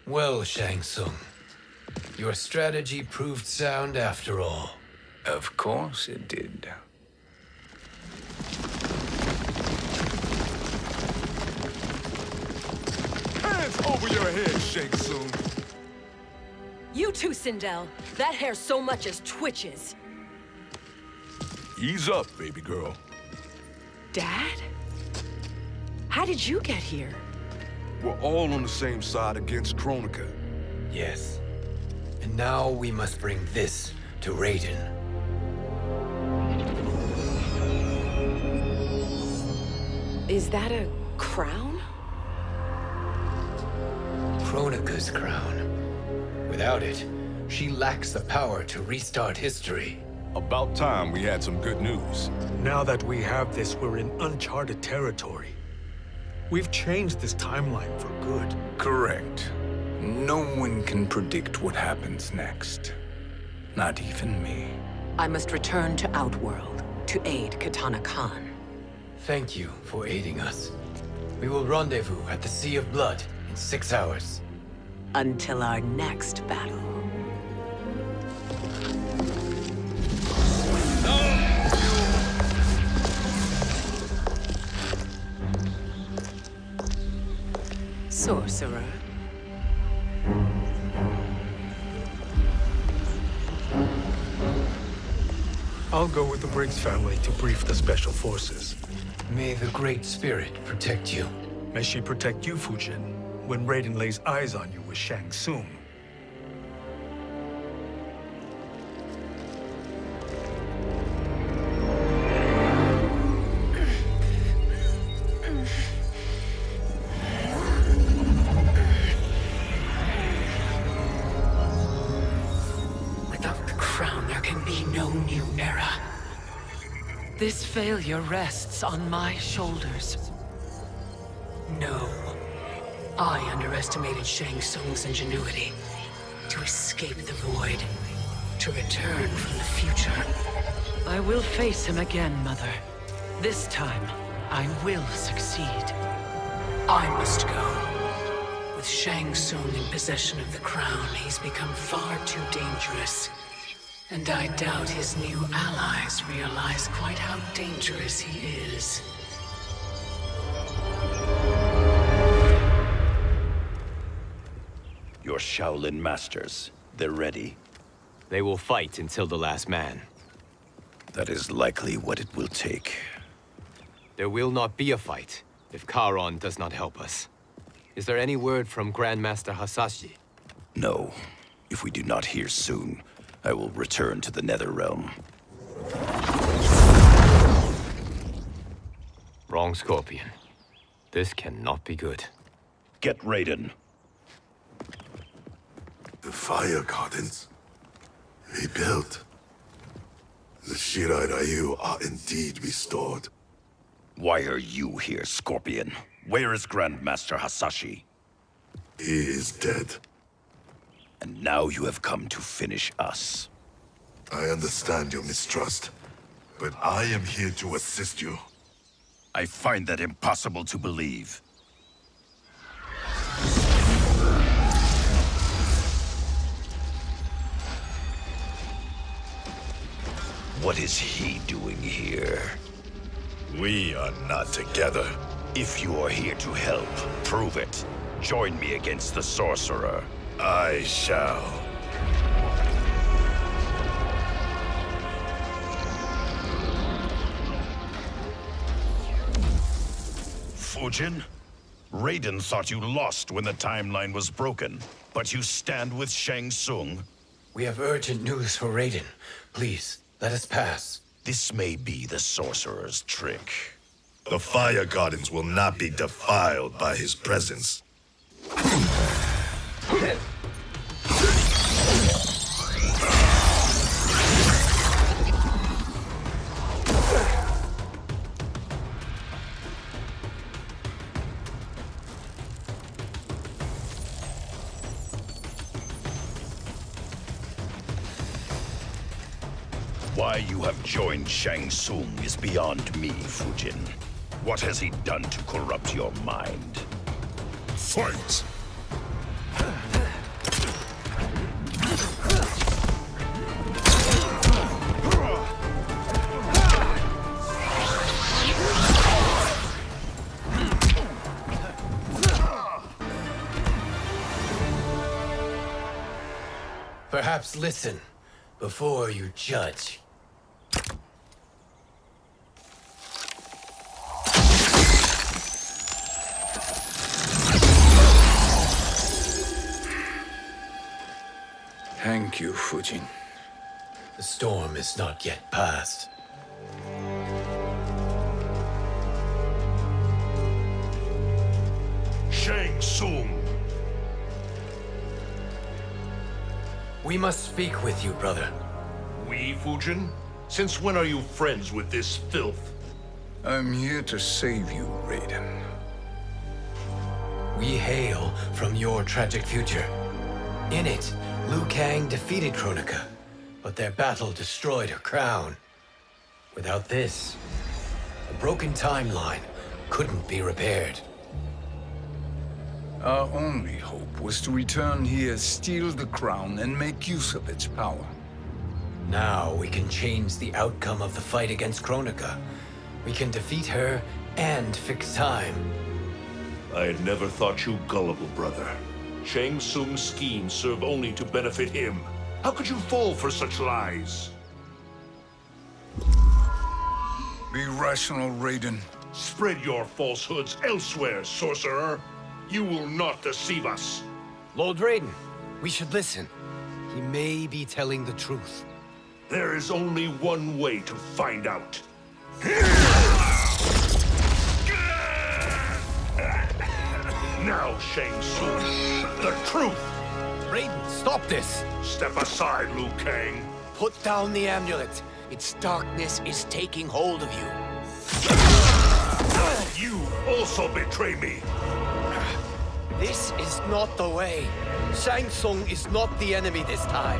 S2: Well, Shang Tsung, your strategy proved sound after all.
S3: Of course it did.
S6: Hands over your head, Shang Tsung.
S10: You too, Sindel. That hair so much as twitches.
S6: Ease up, baby girl.
S10: Dad? How did you get here?
S6: We're all on the same side against Kronika.
S2: Yes. And now we must bring this to Raiden.
S10: Is that a crown?
S2: Kronika's crown. Without it, she lacks the power to restart history.
S6: About time we had some good news.
S5: Now that we have this, we're in uncharted territory. We've changed this timeline for good.
S3: Correct. No one can predict what happens next. Not even me.
S9: I must return to Outworld to aid Katana Khan.
S2: Thank you for aiding us. We will rendezvous at the Sea of Blood in 6 hours.
S9: Until our next battle. Sorcerer.
S5: I'll go with the Briggs family to brief the special forces.
S2: May the Great Spirit protect you.
S5: May she protect you, Fujin, when Raiden lays eyes on you with Shang Tsung.
S11: Without the crown, there can be no new era. This failure rests on my shoulders. No. I underestimated Shang Tsung's ingenuity. To escape the void. To return from the future. I will face him again, Mother. This time, I will succeed. I must go. With Shang Tsung in possession of the crown, he's become far too dangerous. And I doubt his new allies realize quite how dangerous he is.
S14: Your Shaolin masters, they're ready.
S15: They will fight until the last man.
S14: That is likely what it will take.
S15: There will not be a fight if Charon does not help us. Is there any word from Grandmaster Hasashi?
S14: No. If we do not hear soon, I will return to the Netherrealm.
S15: Wrong, Scorpion. This cannot be good.
S14: Get Raiden.
S6: The fire gardens rebuilt. The Shirai Ryu are indeed restored.
S14: Why are you here, Scorpion? Where is Grandmaster Hasashi?
S6: He is dead.
S14: And now you have come to finish us.
S6: I understand your mistrust, but I am here to assist you.
S14: I find that impossible to believe. What is he doing here?
S6: We are not together.
S14: If you are here to help, prove it. Join me against the sorcerer.
S6: I shall.
S14: Fujin? Raiden thought you lost when the timeline was broken, but you stand with Shang Tsung.
S2: We have urgent news for Raiden. Please, let us pass.
S14: This may be the sorcerer's trick.
S6: The fire gardens will not be defiled by his presence.
S14: Why you have joined Shang Tsung is beyond me, Fujin. What has he done to corrupt your mind?
S6: Fight!
S2: Perhaps listen before you judge.
S3: Thank you, Fujin.
S2: The storm is not yet past.
S4: Shang Tsung!
S2: We must speak with you, brother.
S4: We, Fujin? Since when are you friends with this filth?
S3: I'm here to save you, Raiden.
S2: We hail from your tragic future. In it, Liu Kang defeated Kronika, but their battle destroyed her crown. Without this, a broken timeline couldn't be repaired.
S3: Our only hope was to return here, steal the crown, and make use of its power.
S2: Now we can change the outcome of the fight against Kronika. We can defeat her and fix time.
S4: I had never thought you gullible, brother. Shang Tsung's schemes serve only to benefit him. How could you fall for such lies?
S3: irrational, Raiden.
S4: Spread your falsehoods elsewhere, sorcerer. You will not deceive us.
S15: Lord Raiden, we should listen. He may be telling the truth.
S4: There is only one way to find out. Now, Shang Tsung, the truth!
S15: Raiden, stop this!
S4: Step aside, Liu Kang.
S15: Put down the amulet. Its darkness is taking hold of you.
S4: You also betray me.
S15: This is not the way. Shang Tsung is not the enemy this time.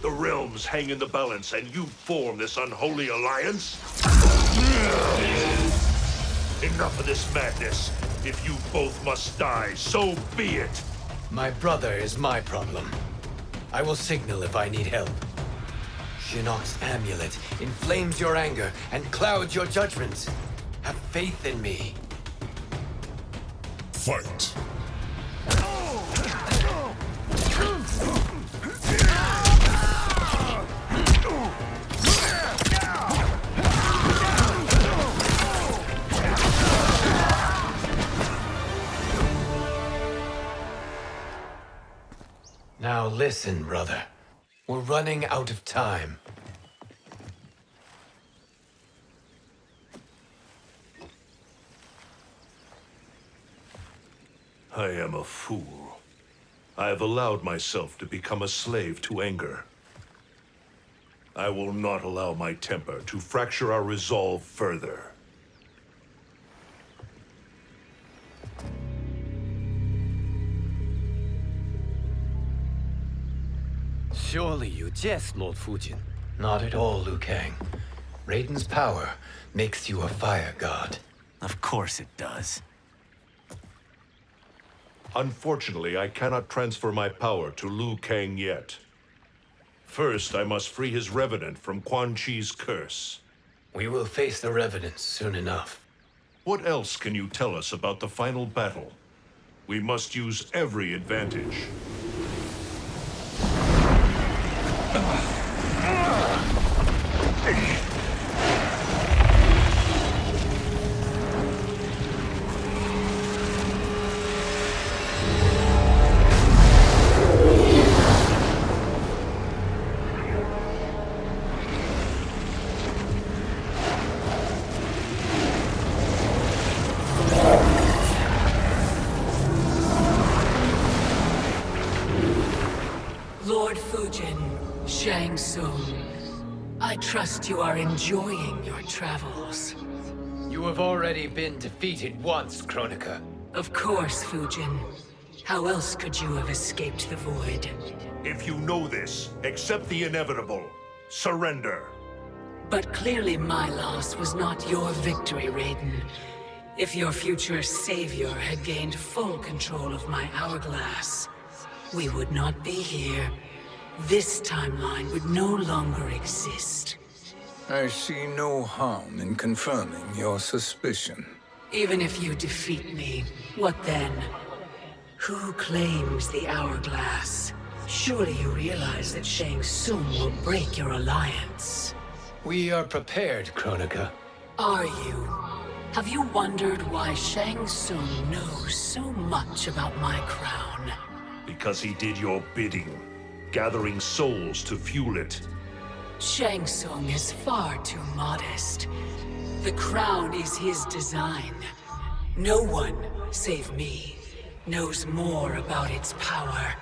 S4: The realms hang in the balance, and you form this unholy alliance? Enough of this madness. If you both must die, so be it.
S2: My brother is my problem. I will signal if I need help. Shinnok's amulet inflames your anger and clouds your judgments. Have faith in me.
S13: Fight.
S2: Now listen, brother. We're running out of time.
S4: I am a fool. I have allowed myself to become a slave to anger. I will not allow my temper to fracture our resolve further.
S2: Surely you jest, Lord Fujin. Not at all, Liu Kang. Raiden's power makes you a fire god.
S16: Of course it does.
S4: Unfortunately, I cannot transfer my power to Liu Kang yet. First, I must free his revenant from Quan Chi's curse.
S2: We will face the revenants soon enough.
S4: What else can you tell us about the final battle? We must use every advantage.
S11: Lord Fujin, Shang Tsung, I trust you are enjoying your travels.
S2: You have already been defeated once, Kronika.
S11: Of course, Fujin. How else could you have escaped the void?
S4: If you know this, accept the inevitable. Surrender.
S11: But clearly my loss was not your victory, Raiden. If your future savior had gained full control of my hourglass, we would not be here. This timeline would no longer exist.
S3: I see no harm in confirming your suspicion.
S11: Even if you defeat me, what then? Who claims the hourglass? Surely you realize that Shang Tsung will break your alliance.
S2: We are prepared, Kronika.
S11: Are you? Have you wondered why Shang Tsung knows so much about my crown?
S4: Because he did your bidding, gathering souls to fuel it.
S11: Shang Tsung is far too modest. The crown is his design. No one, save me, knows more about its power.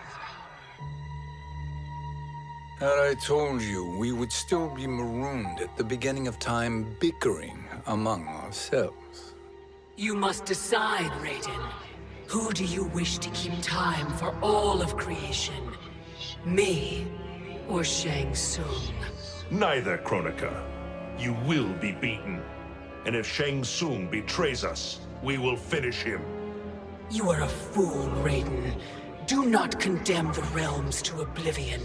S3: Had I told you, we would still be marooned at the beginning of time, bickering among ourselves.
S11: You must decide, Raiden. Who do you wish to keep time for all of creation? Me or Shang Tsung?
S4: Neither, Kronika. You will be beaten. And if Shang Tsung betrays us, we will finish him.
S11: You are a fool, Raiden. Do not condemn the realms to oblivion.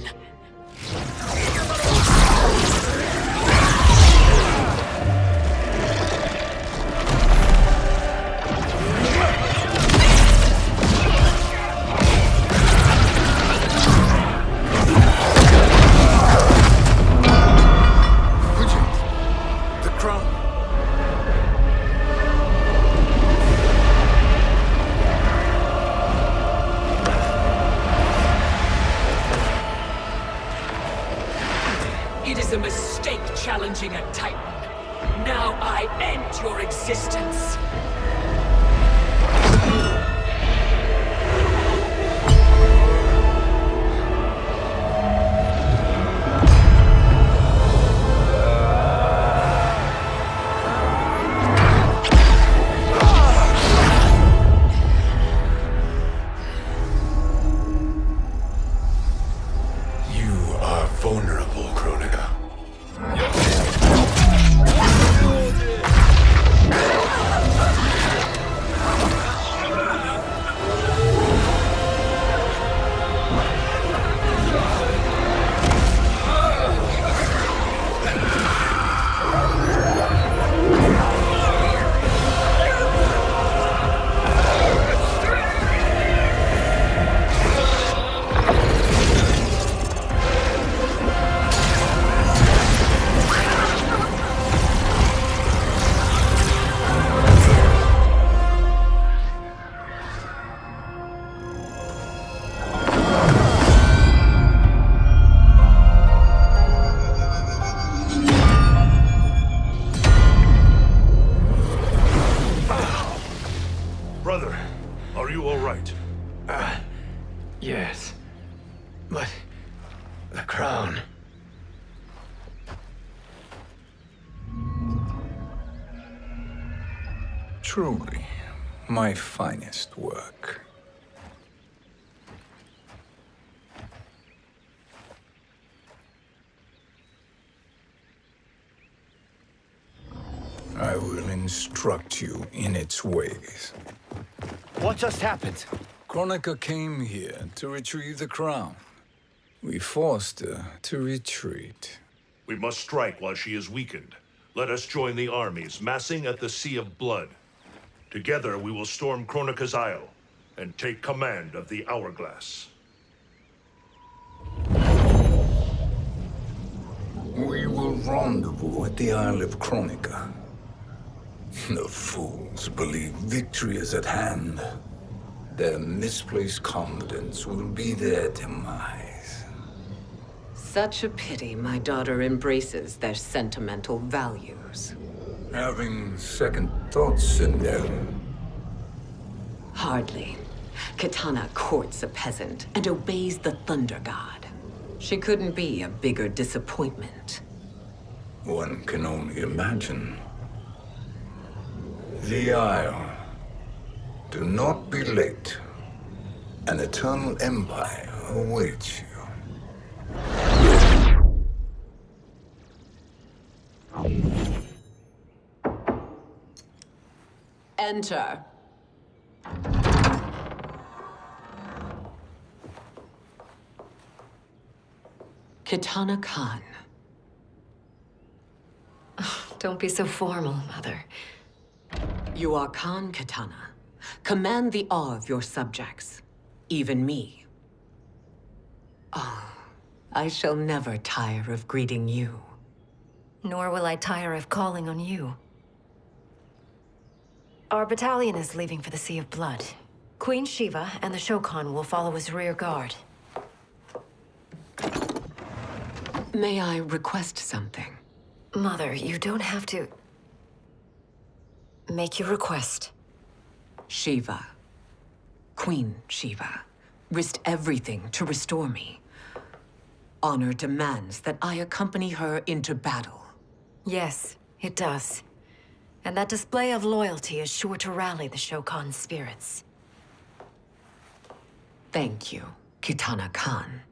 S11: It is a mistake challenging a Titan. Now I end your existence.
S4: Brother, are you all right?
S2: Yes. But the crown...
S3: Truly, my finest work. I will instruct you in its ways.
S15: What just happened?
S3: Kronika came here to retrieve the crown. We forced her to retreat.
S4: We must strike while she is weakened. Let us join the armies, massing at the Sea of Blood. Together we will storm Kronika's Isle and take command of the Hourglass.
S3: We will rendezvous at the Isle of Kronika. The fools believe victory is at hand. Their misplaced confidence will be their demise.
S9: Such a pity my daughter embraces their sentimental values.
S3: Having second thoughts in them.
S9: Hardly. Kitana courts a peasant and obeys the Thunder God. She couldn't be a bigger disappointment.
S3: One can only imagine. The Isle. Do not be late. An eternal empire awaits you.
S9: Enter. Kitana Khan.
S10: Don't be so formal, Mother.
S9: You are Khan Kitana. Command the awe of your subjects, even me. Oh, I shall never tire of greeting you.
S10: Nor will I tire of calling on you. Our battalion is leaving for the Sea of Blood. Queen Shiva and the Shokan will follow as rear guard.
S9: May I request something?
S10: Mother, you don't have to... Make your request.
S9: Shiva, Queen Shiva, risked everything to restore me. Honor demands that I accompany her into battle.
S10: Yes, it does. And that display of loyalty is sure to rally the Shokan's spirits.
S9: Thank you, Kitana Khan.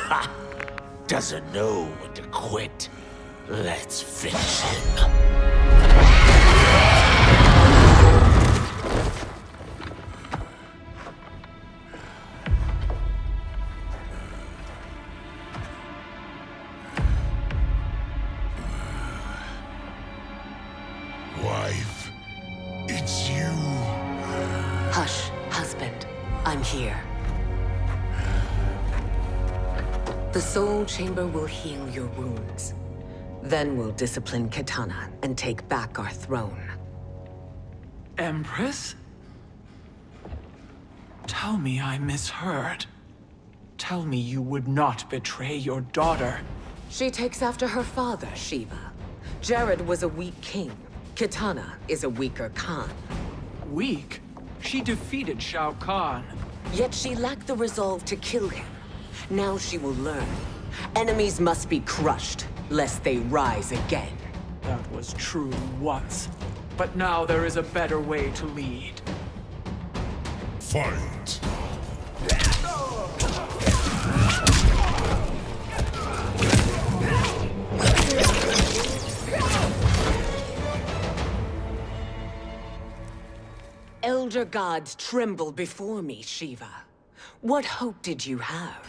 S8: Ha! Doesn't know when to quit. Let's finish him.
S13: Wife, it's you.
S9: Hush, husband. I'm here. The Soul Chamber will heal your wounds. Then we'll discipline Kitana and take back our throne.
S17: Empress? Tell me I misheard. Tell me you would not betray your daughter.
S9: She takes after her father, Shiva. Jared was a weak king. Kitana is a weaker Khan.
S17: Weak? She defeated Shao Kahn.
S9: Yet she lacked the resolve to kill him. Now she will learn. Enemies must be crushed, lest they rise again.
S17: That was true once. But now there is a better way to lead.
S13: Fight.
S9: Elder gods tremble before me, Shiva. What hope did you have?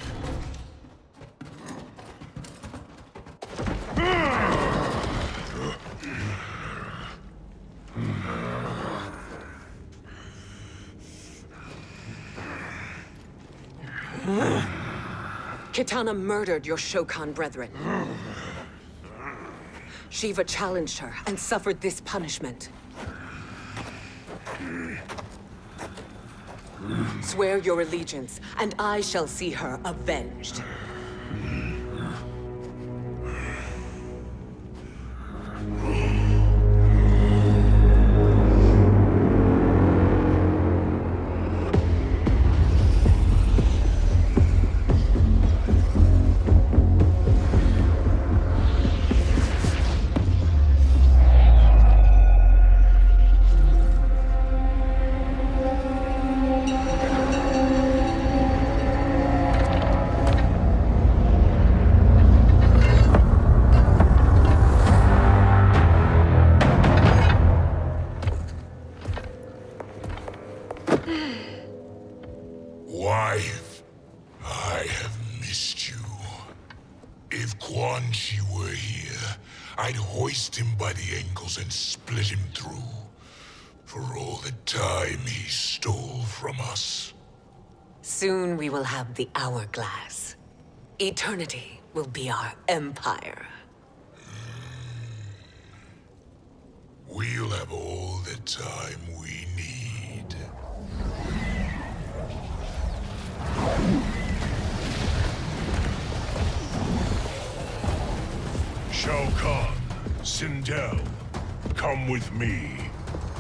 S9: Kitana murdered your Shokan brethren. Shiva challenged her and suffered this punishment. Swear your allegiance, and I shall see her avenged.
S13: Wife, I have missed you. If Quan Chi were here, I'd hoist him by the ankles and split him through. For all the time he stole from us.
S9: Soon we will have the hourglass. Eternity will be our empire.
S13: We'll have all the time we need.
S4: Shao Kahn, Sindel, come with me.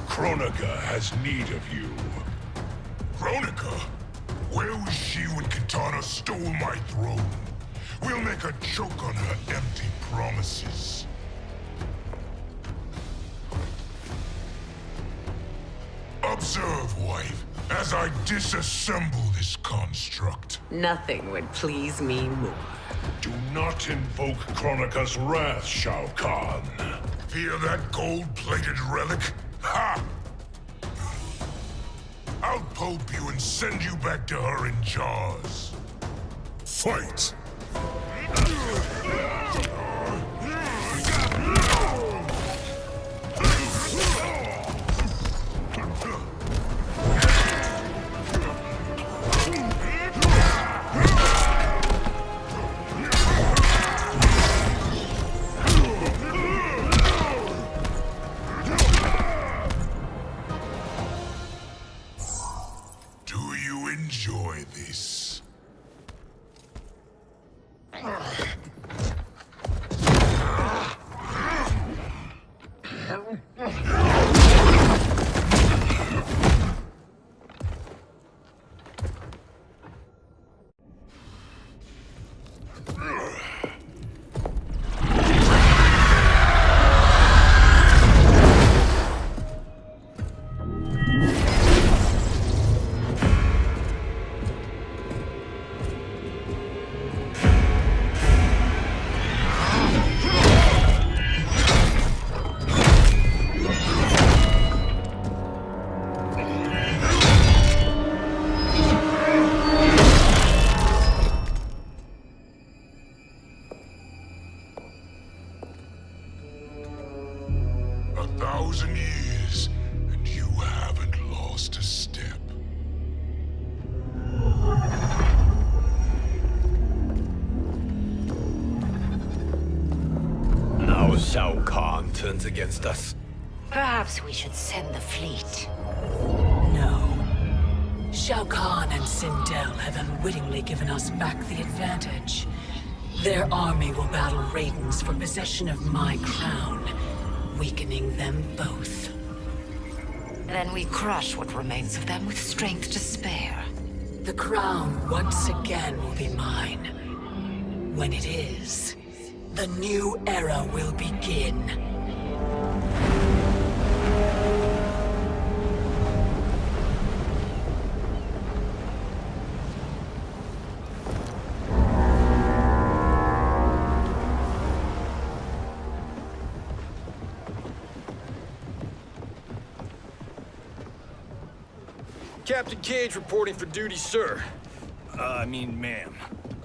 S4: Kronika has need of you.
S13: Kronika? Where was she when Kitana stole my throne? We'll make her choke on her empty promises. Observe, wife, as I disassemble this construct.
S9: Nothing would please me more.
S4: Do not invoke Kronika's wrath, Shao Kahn.
S13: Fear that gold-plated relic? Ha! I'll pulp you and send you back to her in jars. Fight! Enjoy this.
S5: Shao Kahn turns against us.
S10: Perhaps we should send the fleet.
S11: No. Shao Kahn and Sindel have unwittingly given us back the advantage. Their army will battle Raidens for possession of my crown, weakening them both.
S10: Then we crush what remains of them with strength to spare.
S11: The crown once again will be mine. When it is, the new era will begin.
S18: Captain Cage reporting for duty, sir. I mean, ma'am.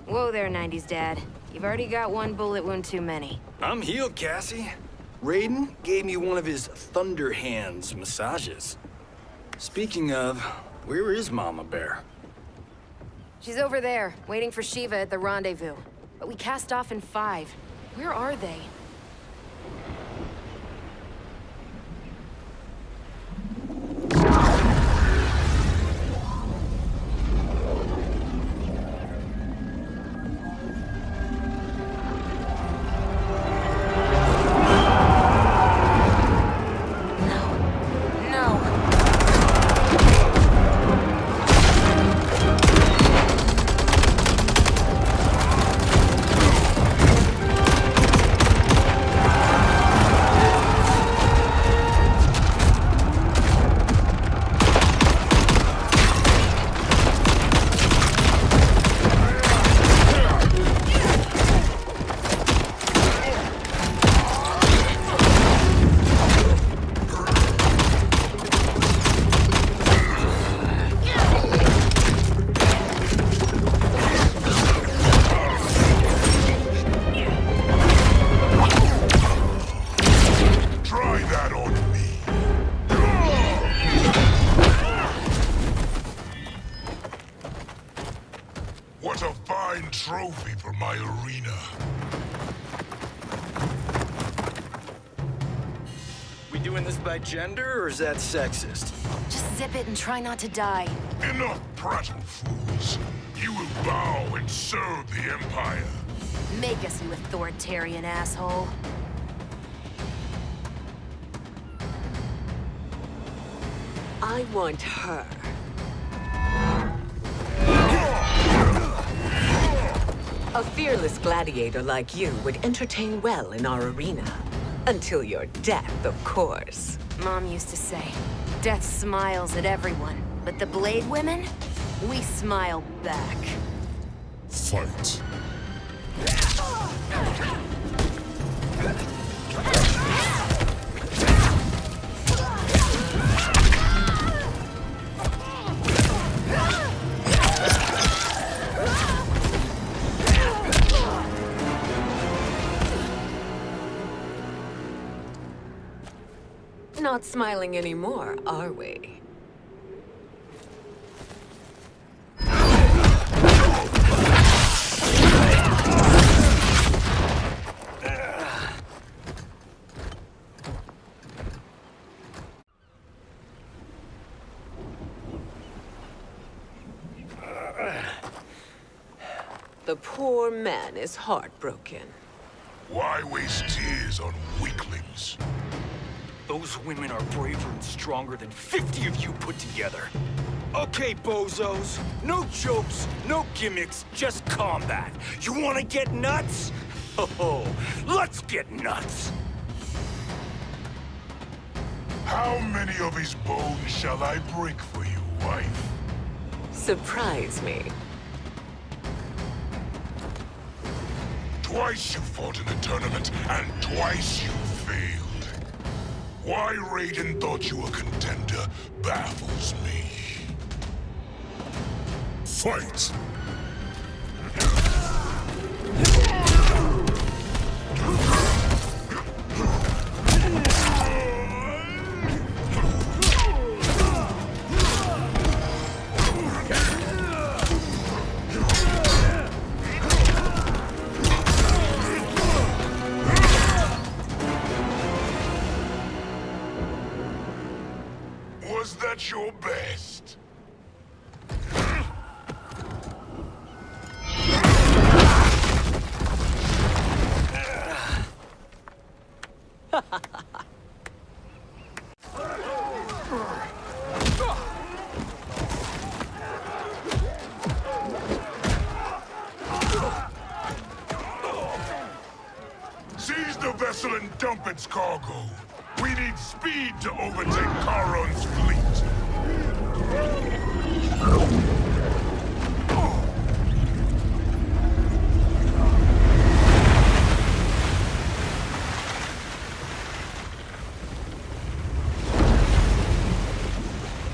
S19: Whoa there, 90s dad. You've already got one bullet wound too many.
S18: I'm healed, Cassie. Raiden gave me one of his Thunder Hands massages. Speaking of, where is Mama Bear?
S19: She's over there, waiting for Shiva at the rendezvous. But we cast off in 5. Where are they?
S13: What a fine trophy for my arena.
S18: We doing this by gender, or is that sexist?
S19: Just zip it and try not to die.
S13: Enough prattle, fools. You will bow and serve the Empire.
S19: Make us, you authoritarian asshole.
S9: I want her. A fearless gladiator like you would entertain well in our arena. Until your death, of course.
S19: Mom used to say, death smiles at everyone, but the Blade women, we smile back.
S13: Fight.
S9: Not smiling anymore, are we? The poor man is heartbroken.
S13: Why waste tears on weaklings?
S18: Those women are braver and stronger than 50 of you put together. Okay, bozos. No jokes, no gimmicks, just combat. You wanna get nuts? Oh, let's get nuts!
S13: How many of his bones shall I break for you, wife?
S9: Surprise me.
S13: Twice you fought in the tournament, and twice you failed. Why Raiden thought you a contender baffles me. Fight!
S6: vessel and dump its cargo. We need speed to overtake Charon's fleet.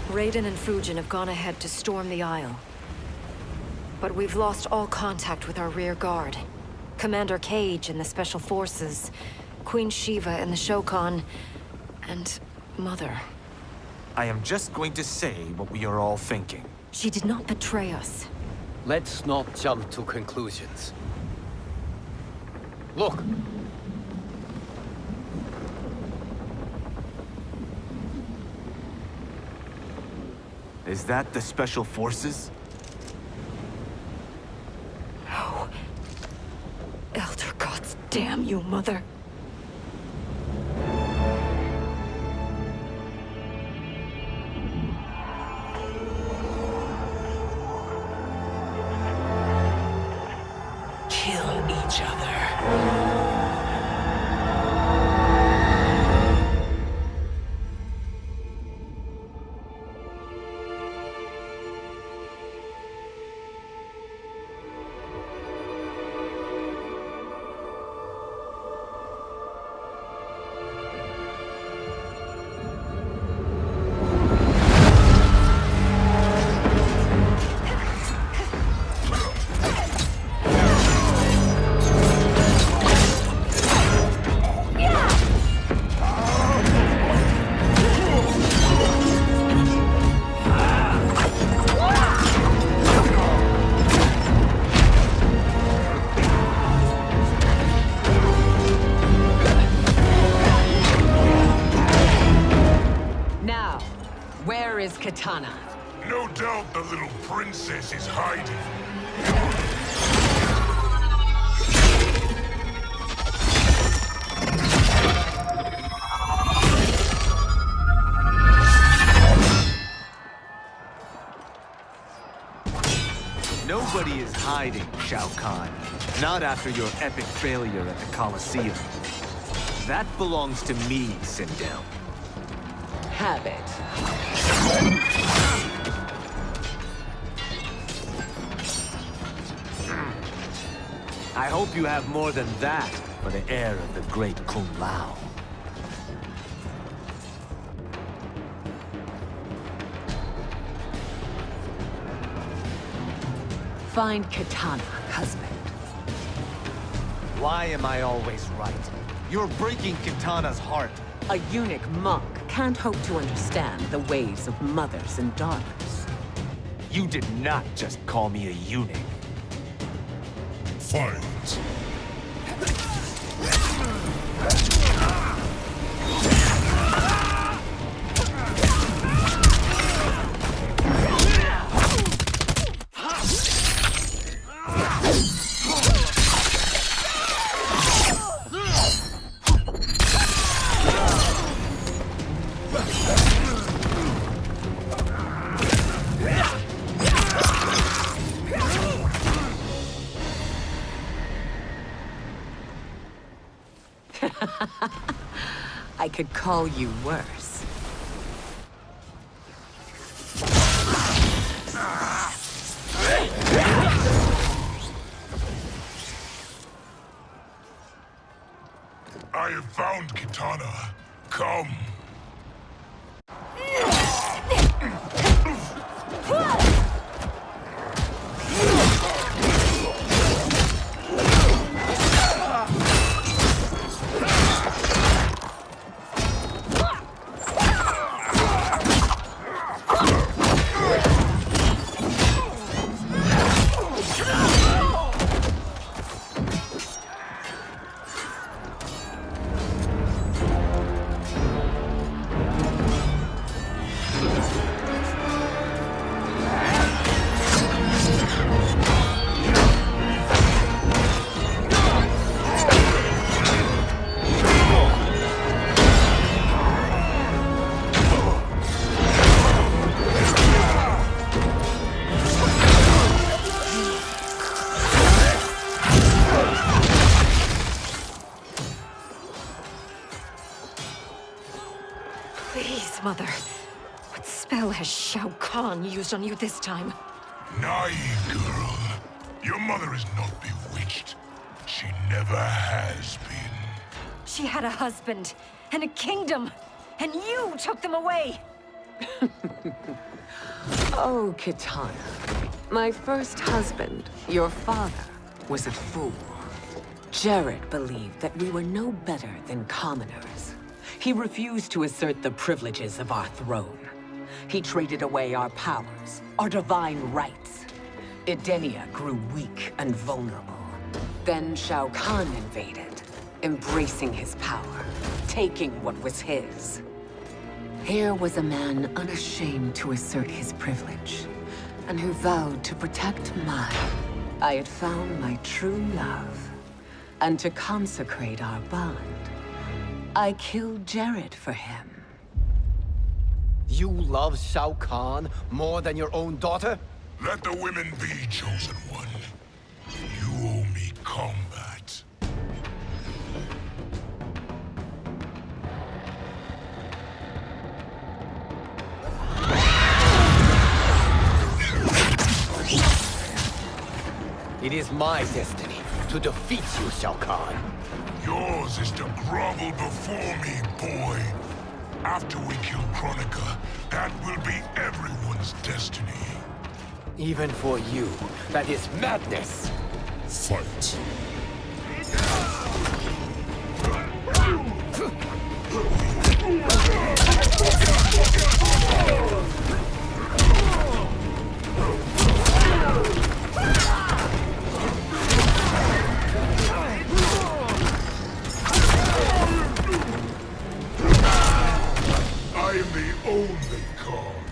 S10: Raiden and Fujin have gone ahead to storm the Isle. But we've lost all contact with our rear guard. Commander Cage and the Special Forces, Queen Shiva and the Shokan, and Mother.
S17: I am just going to say what we are all thinking.
S10: She did not betray us.
S2: Let's not jump to conclusions. Look!
S17: Is that the Special Forces?
S10: No. Elder gods damn you, Mother.
S9: Kill each other.
S11: Katana.
S6: No doubt the little princess is hiding.
S17: Nobody is hiding, Shao Kahn. Not after your epic failure at the Colosseum. That belongs to me, Sindel.
S11: Have it.
S17: I hope you have more than that for the heir of the great Kung Lao.
S11: Find Katana, husband.
S17: Why am I always right? You're breaking Katana's heart.
S11: A eunuch monk can't hope to understand the ways of mothers and daughters.
S17: You did not just call me a eunuch.
S13: Fight.
S11: I could call you worse.
S6: I have found Katana. Come.
S10: Mother. What spell has Shao Kahn used on you this time?
S13: Naive girl. Your mother is not bewitched. She never has been.
S10: She had a husband and a kingdom, and you took them away!
S11: Oh, Kitana. My first husband, your father, was a fool. Jared believed that we were no better than commoners. He refused to assert the privileges of our throne. He traded away our powers, our divine rights. Edenia grew weak and vulnerable. Then Shao Kahn invaded, embracing his power, taking what was his. Here was a man unashamed to assert his privilege, and who vowed to protect mine. I had found my true love, and to consecrate our bond, I killed Jared for him.
S2: You love Shao Kahn more than your own daughter?
S13: Let the women be, chosen one. You owe me combat.
S2: It is my destiny to defeat you, Shao Kahn.
S13: Yours is to grovel before me, boy. After we kill Kronika, that will be everyone's destiny.
S2: Even for you, that is madness.
S13: Fight. I am the only Khan.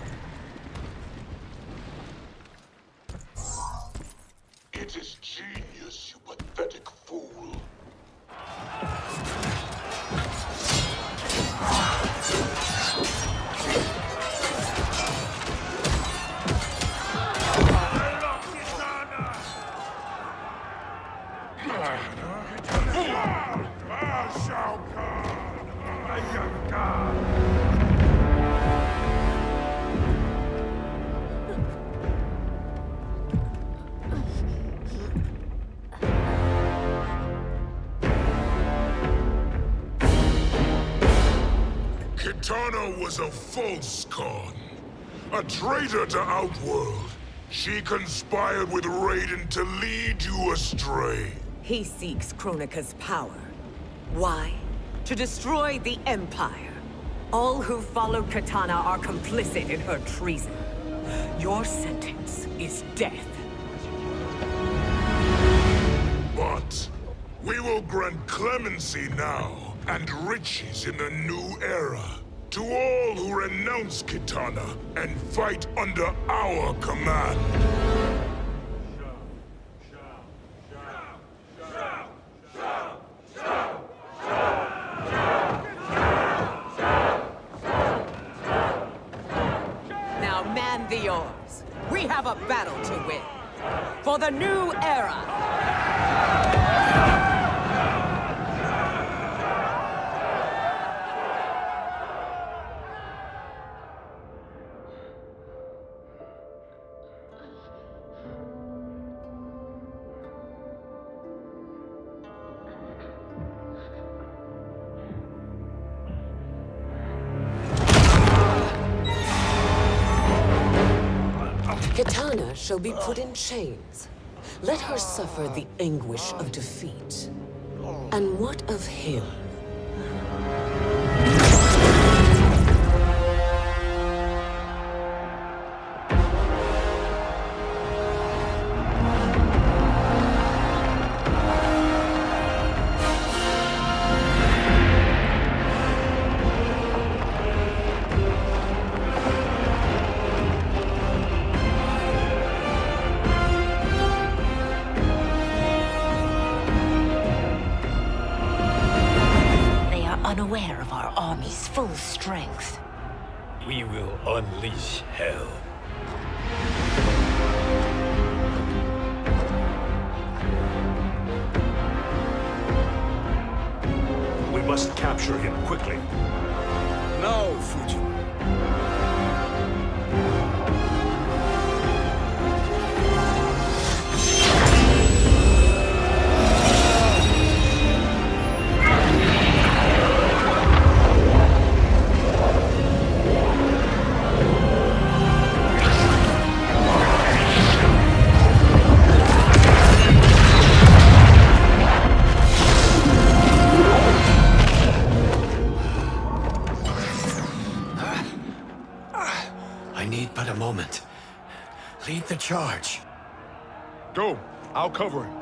S13: It is genius, you pathetic fool. Shao Kahn! Kitana was a false Khan, a traitor to Outworld. She conspired with Raiden to lead you astray.
S9: He seeks Kronika's power. Why? To destroy the Empire. All who followed Kitana are complicit in her treason. Your sentence is death.
S13: But we will grant clemency now and riches in the new era to all who renounce Kitana and fight under our command.
S9: Now man the oars. We have a battle to win. For the new era. Kitana shall be put in chains. Let her suffer the anguish of defeat. And what of him?
S7: Unaware of our army's full strength.
S18: We will unleash hell.
S4: We must capture him quickly.
S5: No, Fujin.
S18: Lead the charge.
S6: Go. I'll cover him.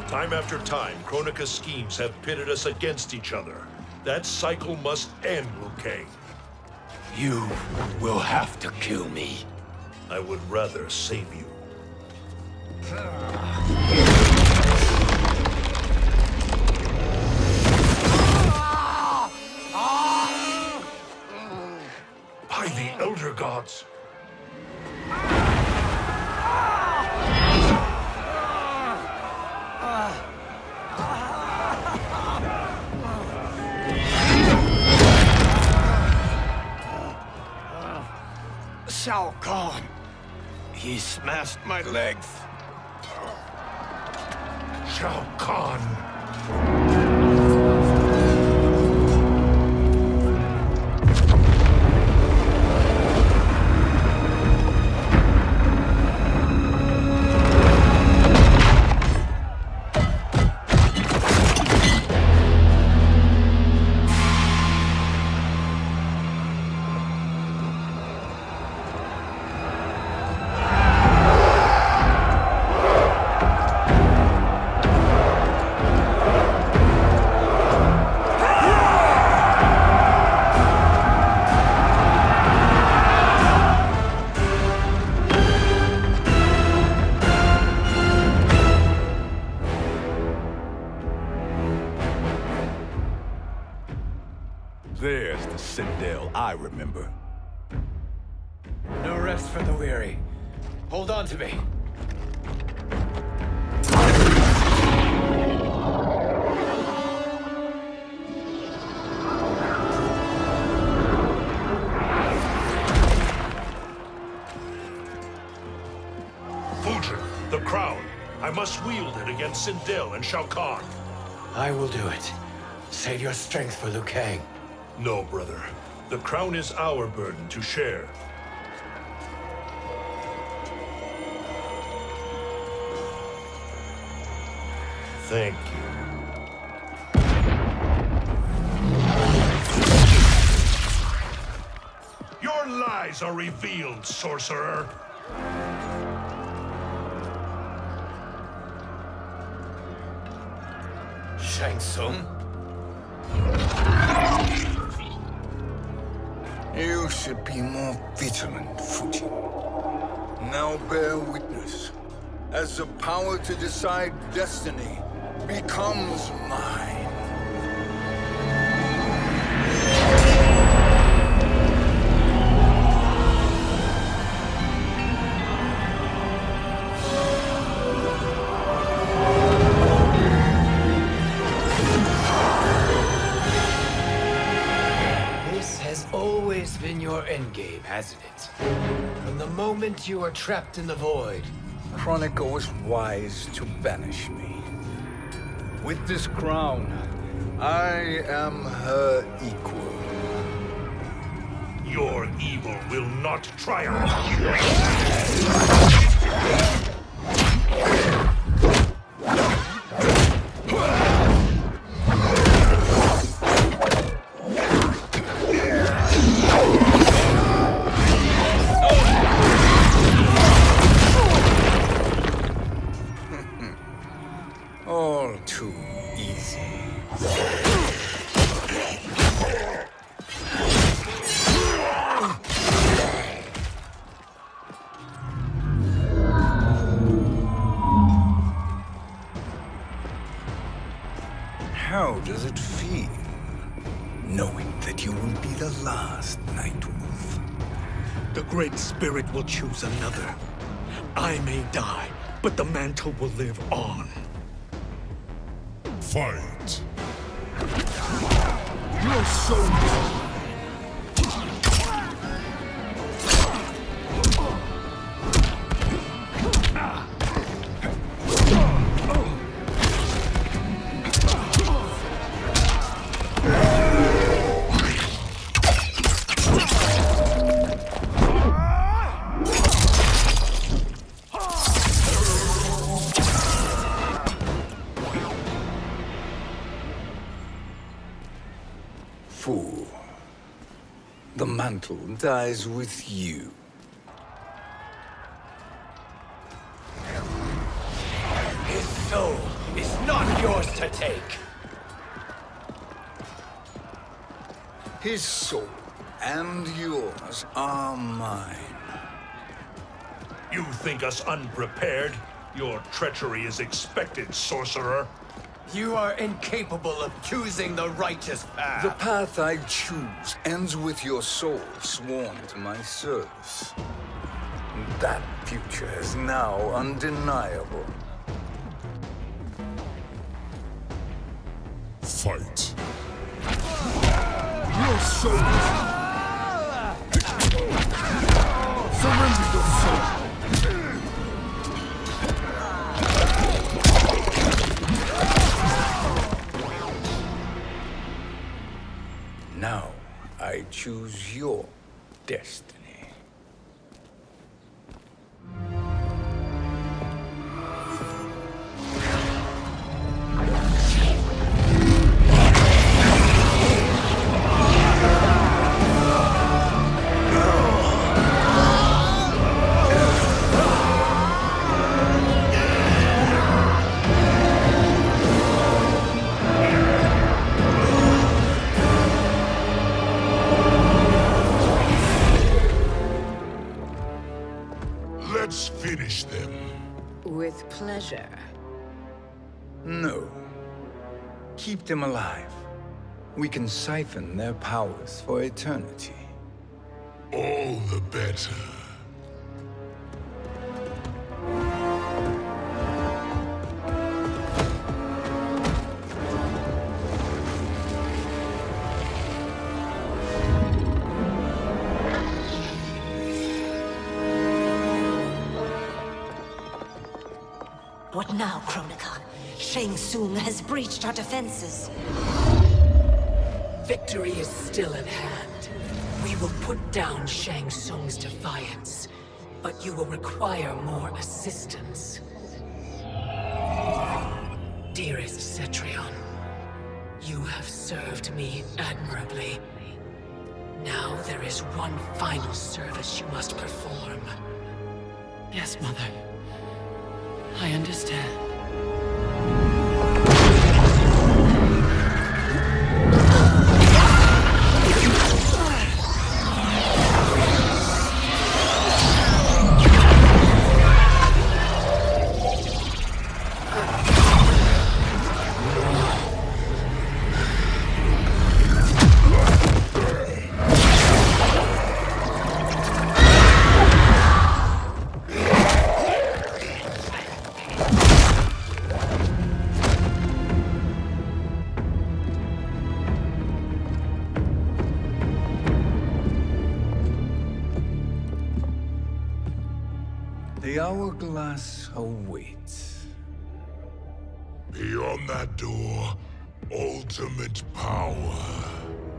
S4: Time after time, Kronika's schemes have pitted us against each other. That cycle must end, Liu Kang.
S8: You will have to kill me.
S4: I would rather save you. By the Elder Gods!
S8: Shao Kahn! He smashed my legs.
S4: Shao Kahn!
S13: There's the Citadel I remember.
S2: No rest for the weary. Hold on to me.
S4: Fujin, the crown. I must wield it against Sindel and Shao Kahn.
S2: I will do it. Save your strength for Liu Kang.
S4: No, brother. The crown is our burden to share. Thank you. Your lies are revealed, sorcerer.
S2: Shang Tsung?
S3: You should be more vigilant, Fujin. Now bear witness, as the power to decide destiny becomes mine.
S2: Been your endgame, hasn't it? From the moment you were trapped in the void.
S3: Kronika was wise to banish me. With this crown, I am her equal.
S4: Your evil will not triumph.
S3: does it feel, knowing that you will be the last Nightwolf?
S5: The Great Spirit will choose another. I may die, but the mantle will live on.
S13: Fight!
S5: You're so good.
S3: Fool. The mantle dies with you.
S2: His soul is not yours to take.
S3: His soul and yours are mine.
S4: You think us unprepared? Your treachery is expected, sorcerer.
S2: You are incapable of choosing the righteous path.
S3: The path I choose ends with your soul sworn to my service. That future is now undeniable.
S13: Fight!
S5: Your soul. Surrender your soul.
S3: Now I choose your destiny.
S13: Let's finish them.
S19: With pleasure.
S3: No. Keep them alive. We can siphon their powers for eternity.
S13: All the better.
S20: What now, Kronika? Shang Tsung has breached our defenses.
S11: Victory is still at hand. We will put down Shang Tsung's defiance, but you will require more assistance. Dearest Cetrion, you have served me admirably. Now there is one final service you must perform. Yes, Mother. I understand.
S3: The hourglass awaits.
S13: Beyond that door, ultimate power.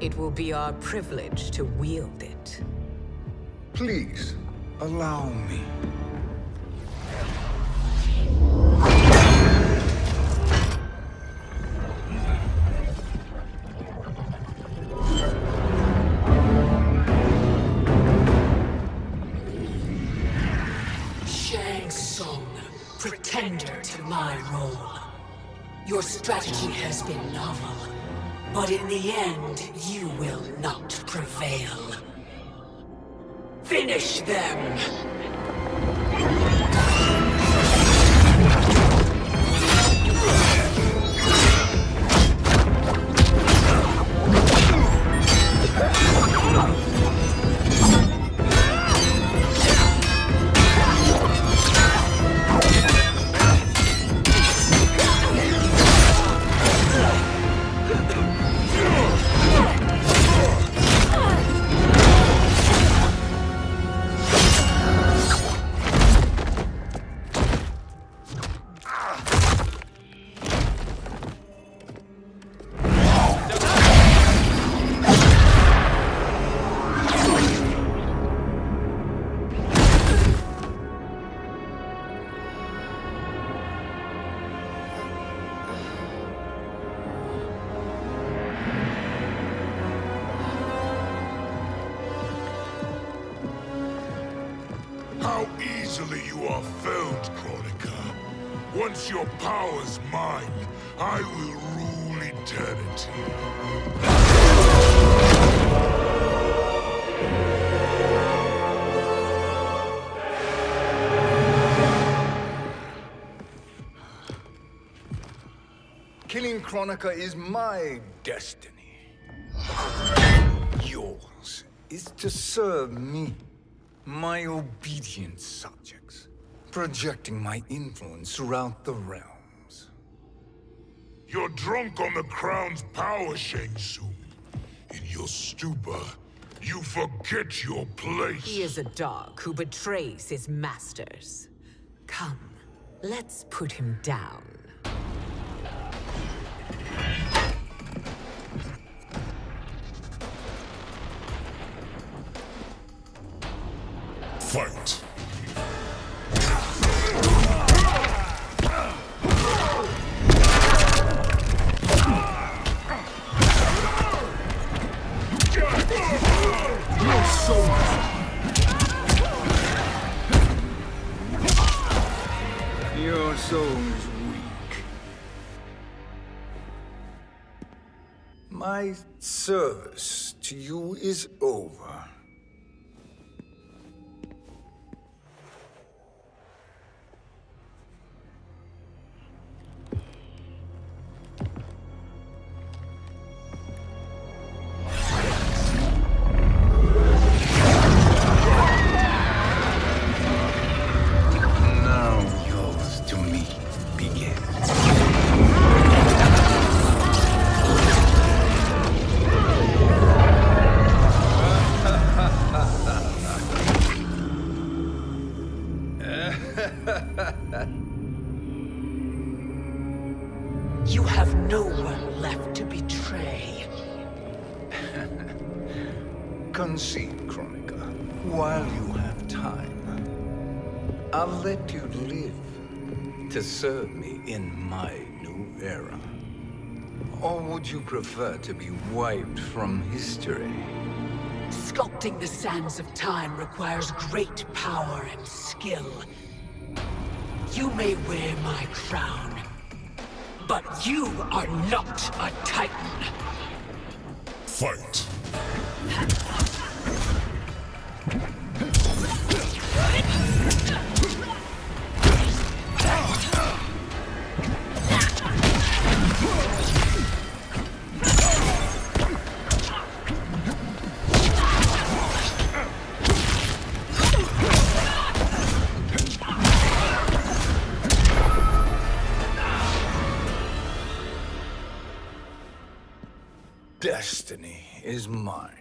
S9: It will be our privilege to wield it.
S3: Please, allow me.
S11: Shang Tsung, pretender to my role. Your strategy has been novel, but in the end, you will not prevail. Finish them!
S13: how easily you are felled, Kronika. Once your power's mine, I will rule eternity.
S3: Killing Kronika is my destiny. Yours is to serve me, my obedient subjects, projecting my influence throughout the realms.
S13: You're drunk on the crown's power, Shang Tsung. In your stupor, you forget your place.
S9: He is a dog who betrays his masters. Come, let's put him down.
S13: Fight!
S3: Your soul is weak. My service to you is over.
S9: You have no one left to betray.
S3: Concede, Kronika, while you have time. I'll let you live to serve me in my new era. Or would you prefer to be wiped from history?
S9: Sculpting the sands of time requires great power and skill. You may wear my crown, but you are not a Titan.
S13: Fight!
S3: Destiny is mine.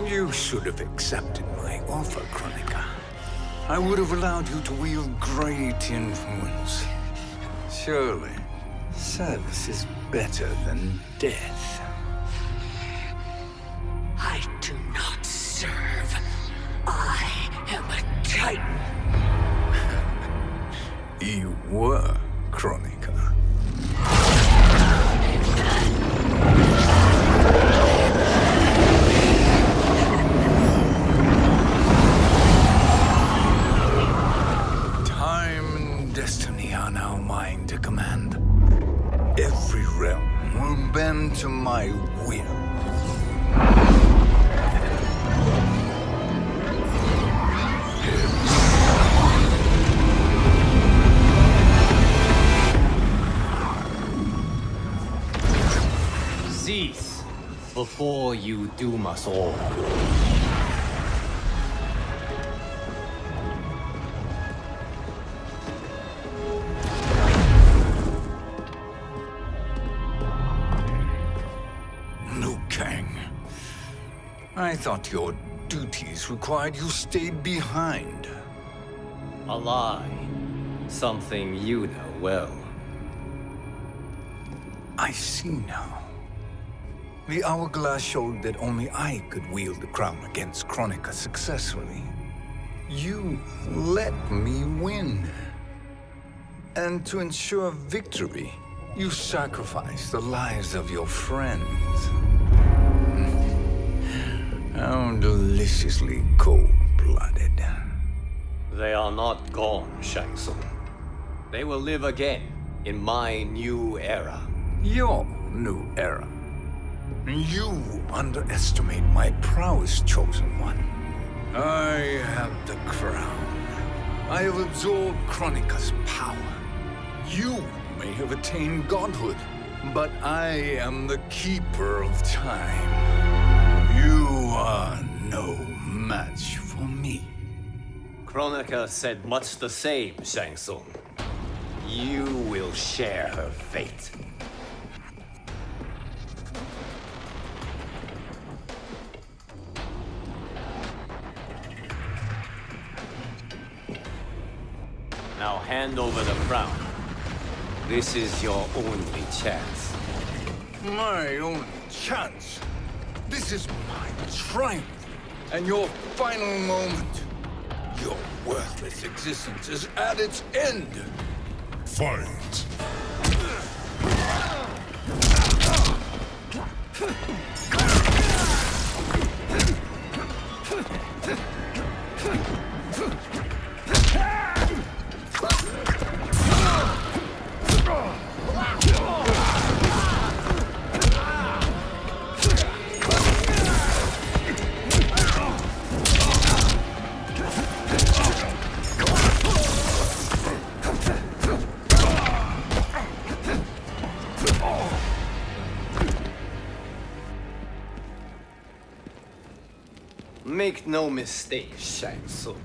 S3: You should have accepted my offer, Kronika. I would have allowed you to wield great influence. Surely, service is better than death.
S9: I do not serve. I am a Titan.
S3: You were, Kronika. Time and destiny are now mine to command. Every realm will bend to my will.
S2: Cease before you doom us all.
S3: Liu Kang, I thought your duties required you stayed behind.
S2: A lie. Something you know well.
S3: I see now. The hourglass showed that only I could wield the crown against Kronika successfully. You let me win. And to ensure victory, you sacrificed the lives of your friends. How deliciously cold-blooded.
S2: They are not gone, Shang Tsung. They will live again in my new era.
S3: Your new era. You underestimate my prowess, Chosen One. I have the crown. I have absorbed Kronika's power. You may have attained godhood, but I am the keeper of time. You are no match for me.
S2: Kronika said much the same, Shang Tsung. You will share her fate. Now hand over the crown. This is your only chance.
S3: My only chance? This is my triumph, and your final moment. Your worthless existence is at its end.
S13: Fight.
S2: Make no mistake, Shang Tsung.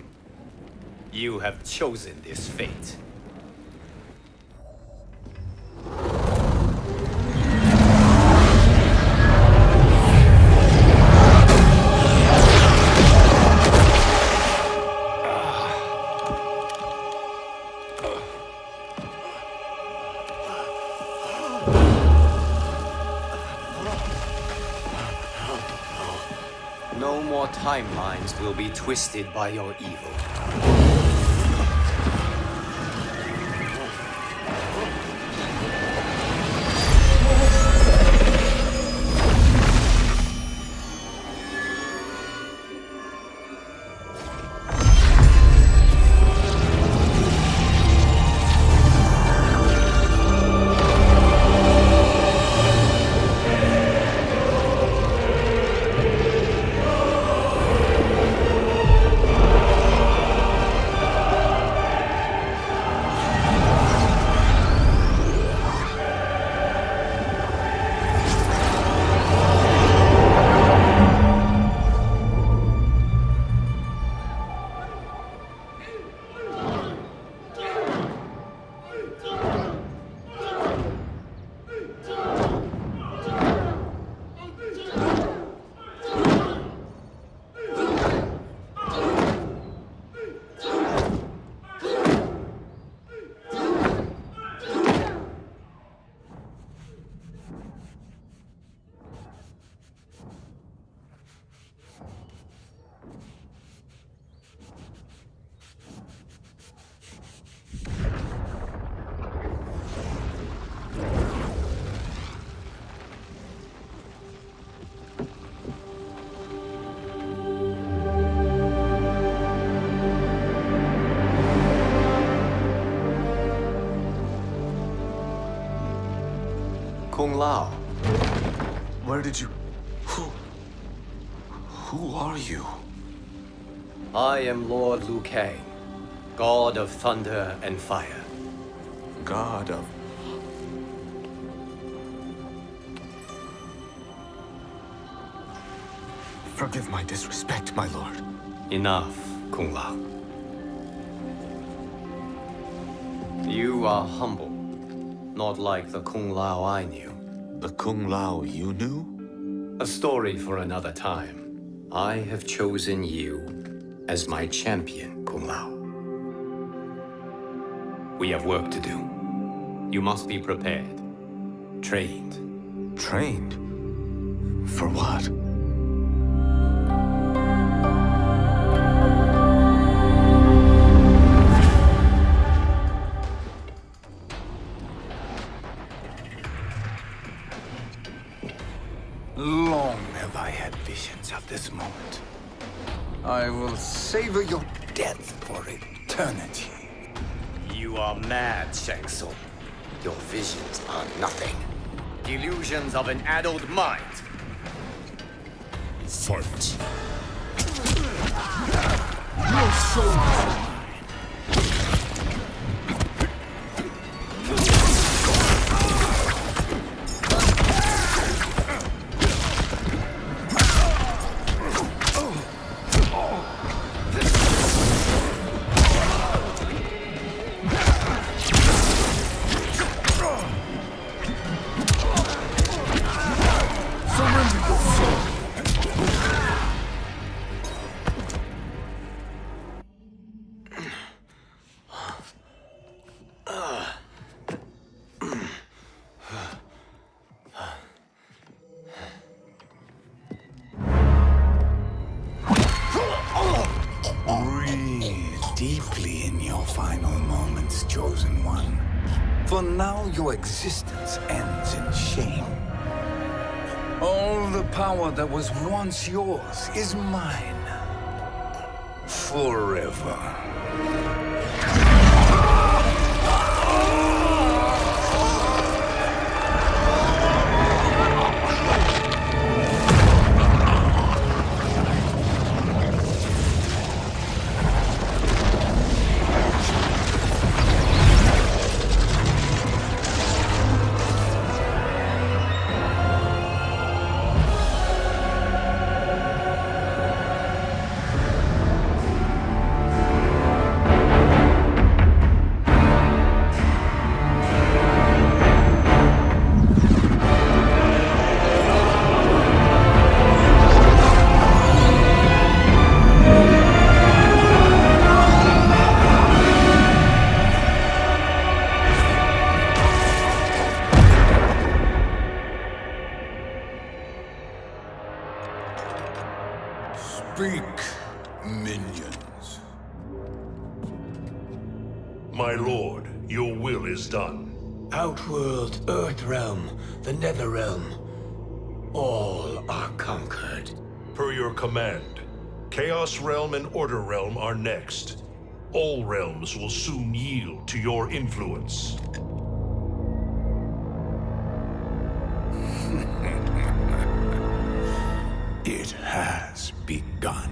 S2: You have chosen this fate. No more timelines will be twisted by your evil. Kung Lao.
S21: Where did you... Who are you?
S2: I am Lord Liu Kang, God of Thunder and Fire.
S21: God of... Forgive my disrespect, my lord.
S2: Enough, Kung Lao. You are humble, not like the Kung Lao I knew.
S21: The Kung Lao you knew?
S2: A story for another time. I have chosen you as my champion, Kung Lao. We have work to do. You must be prepared. Trained.
S21: Trained? For what?
S3: Long have I had visions of this moment. I will savor your death for eternity.
S2: You are mad, Shang Tsung. Your visions are nothing. Delusions of an addled mind.
S13: Fight.
S6: Your soul is mine.
S3: Deeply in your final moments, Chosen One. For now, your existence ends in shame. All the power that was once yours is mine. Forever.
S13: Speak, minions.
S4: My lord, your will is done.
S8: Outworld, Earthrealm, the Netherrealm. All are conquered.
S4: Per your command, Chaos Realm and Order Realm are next. All realms will soon yield to your influence.
S3: It has begun.